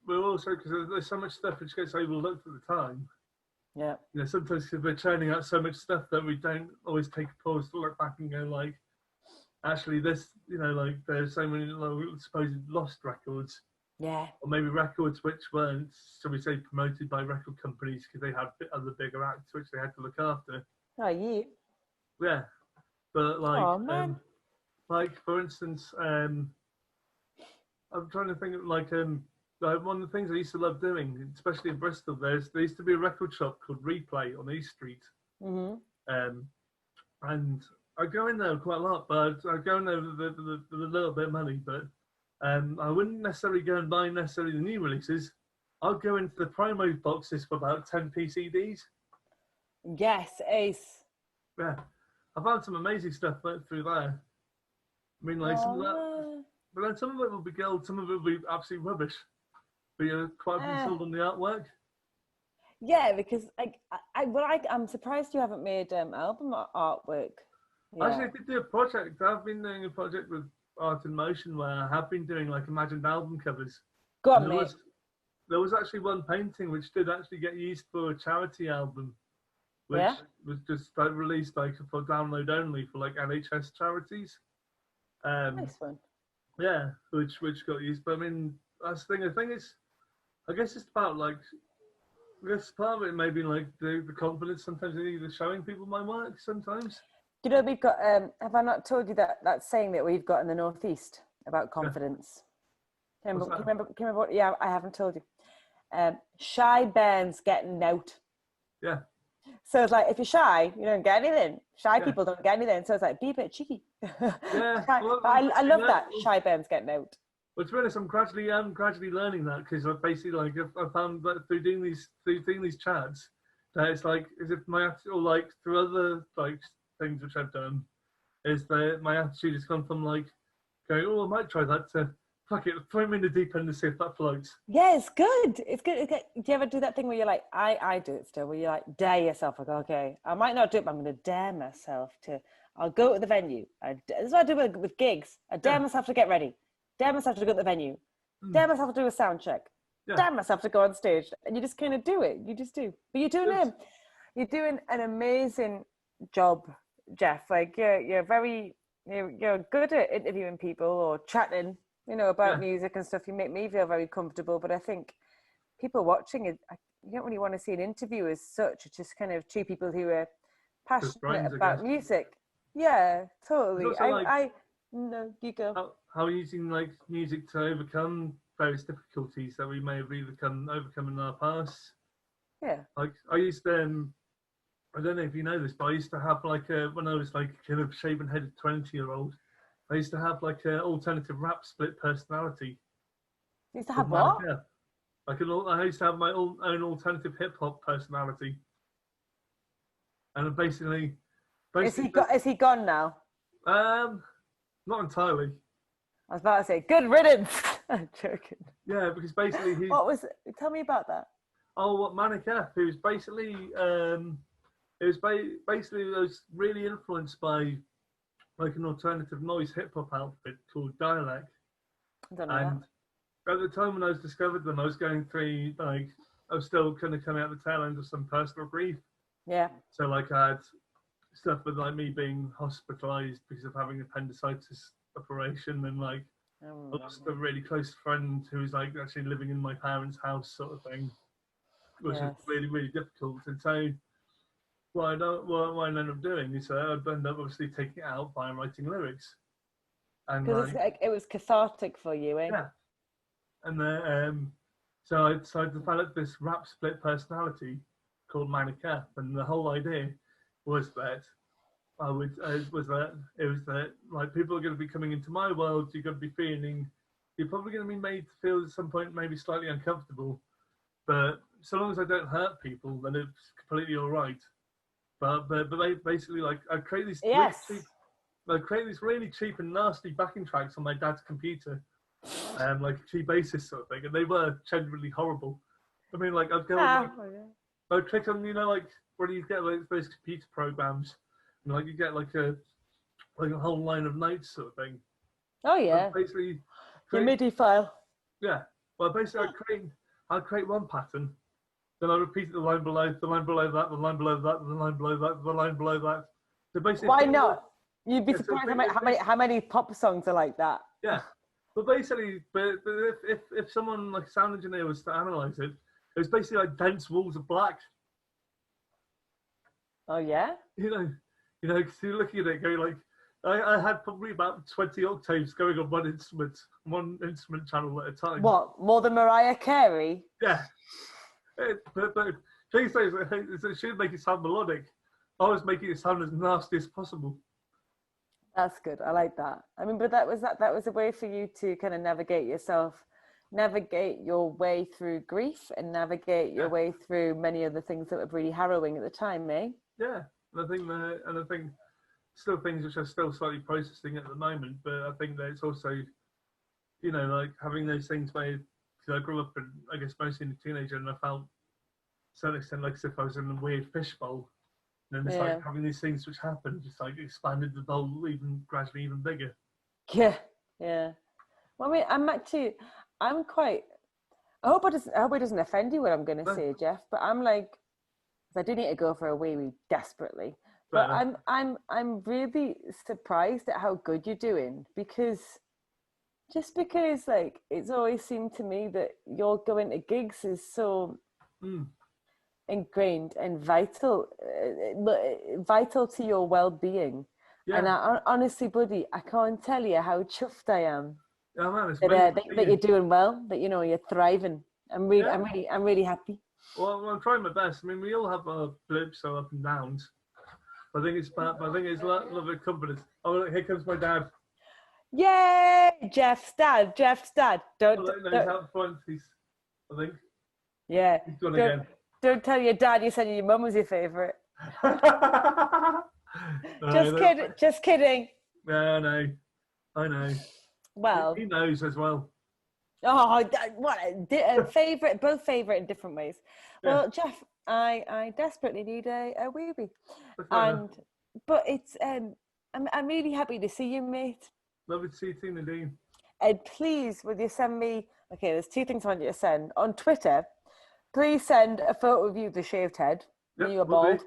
we're also, because there's so much stuff which gets overlooked at the time. Yeah. You know, sometimes because we're churning out so much stuff that we don't always take a pause to look back and go like, actually this, you know, like there's so many like, supposed lost records. Yeah. Or maybe records which weren't, shall we say, promoted by record companies because they had other bigger acts which they had to look after. Oh, yeah. Yeah. But like, like for instance, I'm trying to think of like one of the things I used to love doing, especially in Bristol, there used to be a record shop called Replay on East Street. And I go in there quite a lot, but I go in there with a little bit of money, but I wouldn't necessarily go and buy necessarily the new releases. I'll go into the promo boxes for about 10p CDs. Yes, ace. Yeah, I found some amazing stuff through there. I mean, like some of that, but then some of it will be gold, some of it will be absolute rubbish. But you're quite sold on the artwork. Yeah, because I'm surprised you haven't made album artwork. Yeah. Actually, I did do a project. I've been doing a project with Art in Motion where I have been doing like imagined album covers. Go on, mate. There was actually one painting which did actually get used for a charity album, which was just like released like for download only for like NHS charities. Nice one. Yeah, which got used. But I mean, that's the thing. The thing is, I guess it's about like, I guess part of it may be like the confidence sometimes in either showing people my work sometimes. You know, we've got, have I not told you that saying that we've got in the Northeast about confidence? Yeah. Can you remember what, yeah, I haven't told you. Shy Bairns getting out. Yeah. So it's like, if you're shy, you don't get anything. Shy people don't get anything. So it's like, be a bit cheeky. Yeah. Well, I love that, Shy Bairns getting out. Well, to be honest, I'm gradually learning that because I basically like I found that through doing these chats that it's like as if my attitude, or like through other like things which I've done, is that my attitude has gone from like going, oh, I might try that to fuck it, throw me in the deep end and see if that floats. Yeah, it's good. It's good. Do you ever do that thing where you're like, I do it still, where you like dare yourself, like, okay, I might not do it, but I'm going to dare myself to. I'll go to the venue. This is what I do with gigs. I dare myself to get ready. Dare myself to go to the venue. Dare myself to do a sound check. Dare myself to go on stage. And you just kind of do it. You just do. But you're doing an amazing job, Jeff. Like you're good at interviewing people or chatting, you know, about music and stuff. You make me feel very comfortable. But I think people watching it, you don't really want to see an interview as such. It's just kind of two people who are passionate about music. Yeah, totally. No, you go. How using like music to overcome various difficulties that we may have overcome in our past. Yeah. Like I used to, I don't know if you know this, but I used to have like when I was like kind of shaven-headed 20-year-old, I used to have like an alternative rap split personality. You used to have what? Yeah. Like I used to have my own alternative hip hop personality. And basically is he gone now? Not entirely. I was about to say, good riddance. I'm joking. Yeah, because basically he. What was it? Tell me about that. Oh, what Manic F? Who was basically basically was really influenced by like an alternative noise hip hop outfit called Dialect. I don't know And at the time when I was discovered them, I was going through like I was still kind of coming out the tail end of some personal grief. Yeah. So like I had stuff with like me being hospitalized because of having appendicitis operation, and like I lost a really close friend who was like actually living in my parents' house, sort of thing, which was really, really difficult. And so what I ended up doing is I ended up obviously taking it out by writing lyrics. Because it was cathartic for you, eh? Yeah. And then so I developed this rap split personality called Manic F, and the whole idea was that like people are going to be coming into my world. You're going to be feeling, you're probably going to be made to feel at some point maybe slightly uncomfortable, but so long as I don't hurt people, then it's completely all right. But basically, like I create these really cheap and nasty backing tracks on my dad's computer, like a cheap bassist sort of thing, and they were genuinely horrible. I mean, like I'd go, I'd click on, like when you get like those computer programs, and like you get like a whole line of notes sort of thing. Oh yeah. Basically, your MIDI file. Yeah. Well, basically, I'd create one pattern, then I'd repeat the line below, the line below that, the line below that, the line below that, the line below that. So basically, why not? You'd be surprised how many pop songs are like that. Yeah. But basically, if someone like a sound engineer was to analyze it, it was basically like dense walls of black. Oh yeah. Because you're looking at it, going like, I had probably about 20 octaves going on one instrument channel at a time. What, more than Mariah Carey? Yeah. But these days, it should make it sound melodic. I was making it sound as nasty as possible. That's good. I like that. I mean, but that was a way for you to kind of navigate your way through grief and navigate your way through many of the things that were really harrowing at the time, eh? Yeah, and I think still things which are still slightly processing at the moment, but I think that it's also, like having those things where, because I grew up in, I guess, mostly in a teenager, and I felt to a certain extent like as if I was in a weird fishbowl. And then it's like having these things which happen, just like expanded the bowl gradually even bigger. Yeah, yeah. Well, I mean, I hope it doesn't offend you what I'm going to say, Jeff, but I'm like, I do need to go for a wee desperately. But I'm really surprised at how good you're doing, because like it's always seemed to me that you're going to gigs is so ingrained and vital to your well-being. Yeah. And honestly, buddy, I can't tell you how chuffed I am that you're doing well, that you're thriving. I'm really happy. Well, I'm trying my best. I mean, we all have our blips, our up and downs. I think it's a lot of confidence. Oh, look, here comes my dad. Yay! Jeff's dad. Don't. He's out front. I think. Yeah. He's gone again. Don't tell your dad you said your mum was your favourite. Just kidding. Yeah, I know. Well, he knows as well. Oh, what favourite? Both favourite in different ways. Yeah. Well, Jeff, I desperately need a weebie, but it's I'm really happy to see you, mate. Lovely to see you too, Nadine. And please, will you send me? Okay, there's two things I want you to send on Twitter. Please send a photo of you with the shaved head. Yep, you are bald.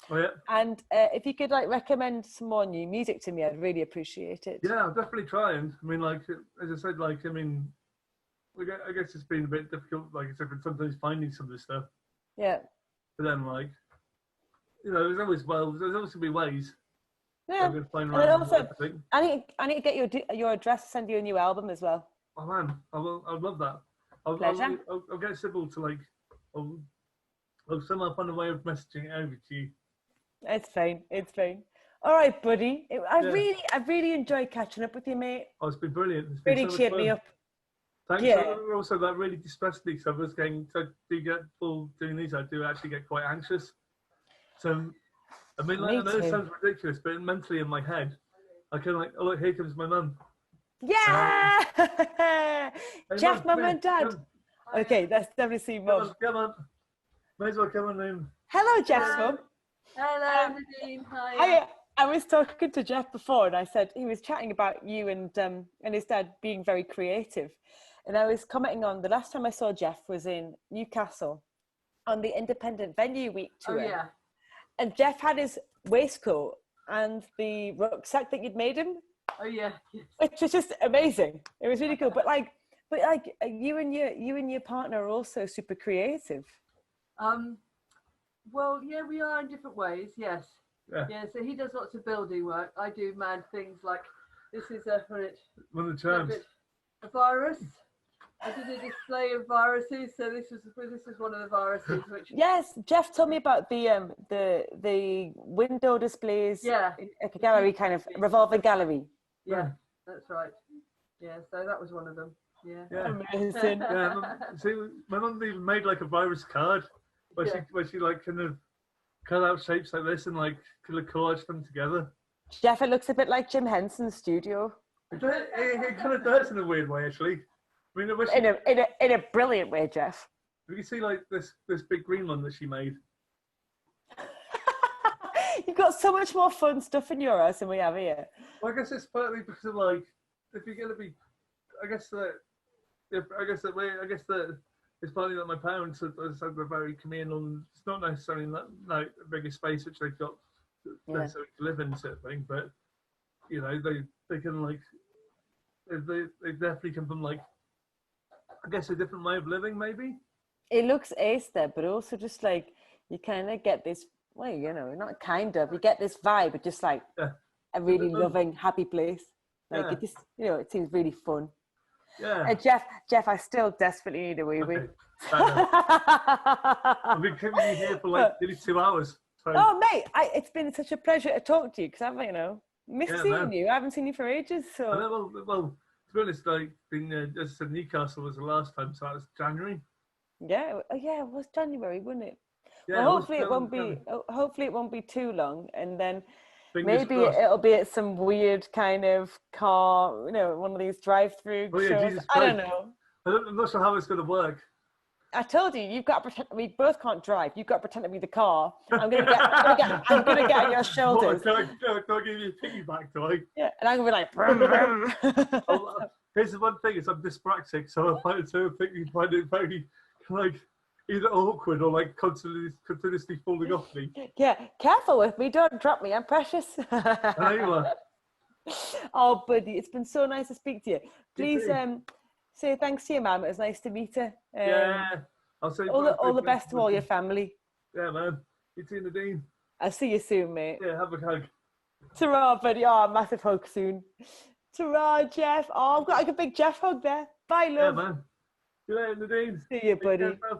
Oh, yeah. And if you could recommend some more new music to me, I'd really appreciate it. Yeah, I'll definitely try. And I mean, as I said, I guess it's been a bit difficult, sometimes finding some of this stuff. Yeah. But then, there's always going to be ways. Yeah. And then also, I need to get your address to send you a new album as well. Oh man, I'd love that. Pleasure. I'll get Sybil to I'll somehow find a way of messaging it over to you. It's fine. All right, buddy. I really enjoyed catching up with you, mate. Oh, it's been brilliant. It's really cheered me up. Thanks. Yeah. Also, that really distressed me because I was doing these. I do actually get quite anxious. So, I mean, I know it sounds ridiculous, but mentally in my head, I kind of oh look, here comes my mum. Yeah, Hey, Jeff, Mum, Mum and Dad. Okay, that's definitely see Mum. Come on. May as well come on in. Hello, Jeff's Mum. Hello, Nadine. Hi. Hi. I was talking to Jeff before, and I said he was chatting about you and his dad being very creative, and I was commenting on the last time I saw Jeff was in Newcastle on the Independent Venue Week tour. Oh yeah. And Jeff had his waistcoat and the rucksack that you'd made him. Oh yeah. Which was just amazing. It was really cool. But you and your partner are also super creative. Well, yeah, we are in different ways. Yes. Yeah. So he does lots of building work. I do mad things like this is one of the terms. A virus. I did a display of viruses, so this is one of the viruses. Which yes, Jeff told me about the window displays. Yeah. Like a gallery, kind of revolving gallery. Yeah, that's right. Yeah, so that was one of them. Yeah. Amazing. See, my mum even made like a virus card where she like kind of cut out shapes like this and like kind of collage them together. Jeff, it looks a bit like Jim Henson's studio. It kind of does in a weird way, actually. I mean, in a brilliant way, Jeff. You can see like this big green one that she made. You've got so much more fun stuff in your house than we have here. Well, I guess it's partly because of like, if you're gonna be, I guess that it's partly that my parents are very communal, and it's not necessarily like a bigger space which they've got necessarily to live in, sort of thing. But you know, they can like, they definitely come from like, I guess a different way of living, maybe. It looks ace there, but also just like you kind of get this. Well, you know, not kind of. You get this vibe of just like a really loving, happy place. Like it just, you know, it seems really fun. Yeah. Jeff, I still desperately need a wee wee. I've been keeping you here for like nearly 2 hours. So. Oh, mate, it's been such a pleasure to talk to you because I've, you know, missed seeing you. I haven't seen you for ages. So. Well, to be honest, like being as I said, Newcastle was the last time, so that was January. Yeah, it was January, wasn't it? Yeah, well, hopefully it won't be too long, and then maybe crossed. It'll be at some weird kind of car, you know, one of these drive-through shows. I don't know. I'm not sure how it's going to work. I told you, you've got to pretend. We both can't drive. You've got to pretend to be the car. I'm gonna get on your shoulders. Can I give you a piggyback, do I? Yeah, and I'm gonna be like. Brum, brum. Here's the one thing: is I'm dyspraxic, so I find it very like either awkward or like continuously falling off me. Yeah, careful with me. Don't drop me. I'm precious. I know you are. Oh, buddy, it's been so nice to speak to you. Please say thanks to your mum. It was nice to meet her. I'll say all the best to all your family. Yeah, man. You too, Nadine. I'll see you soon, mate. Yeah, have a hug. Ta-ra, buddy. Oh, massive hug soon. Ta-ra, Jeff. Oh, I've got like a big Jeff hug there. Bye, love. Yeah, man. See you later, Nadine. See you, buddy. Take care,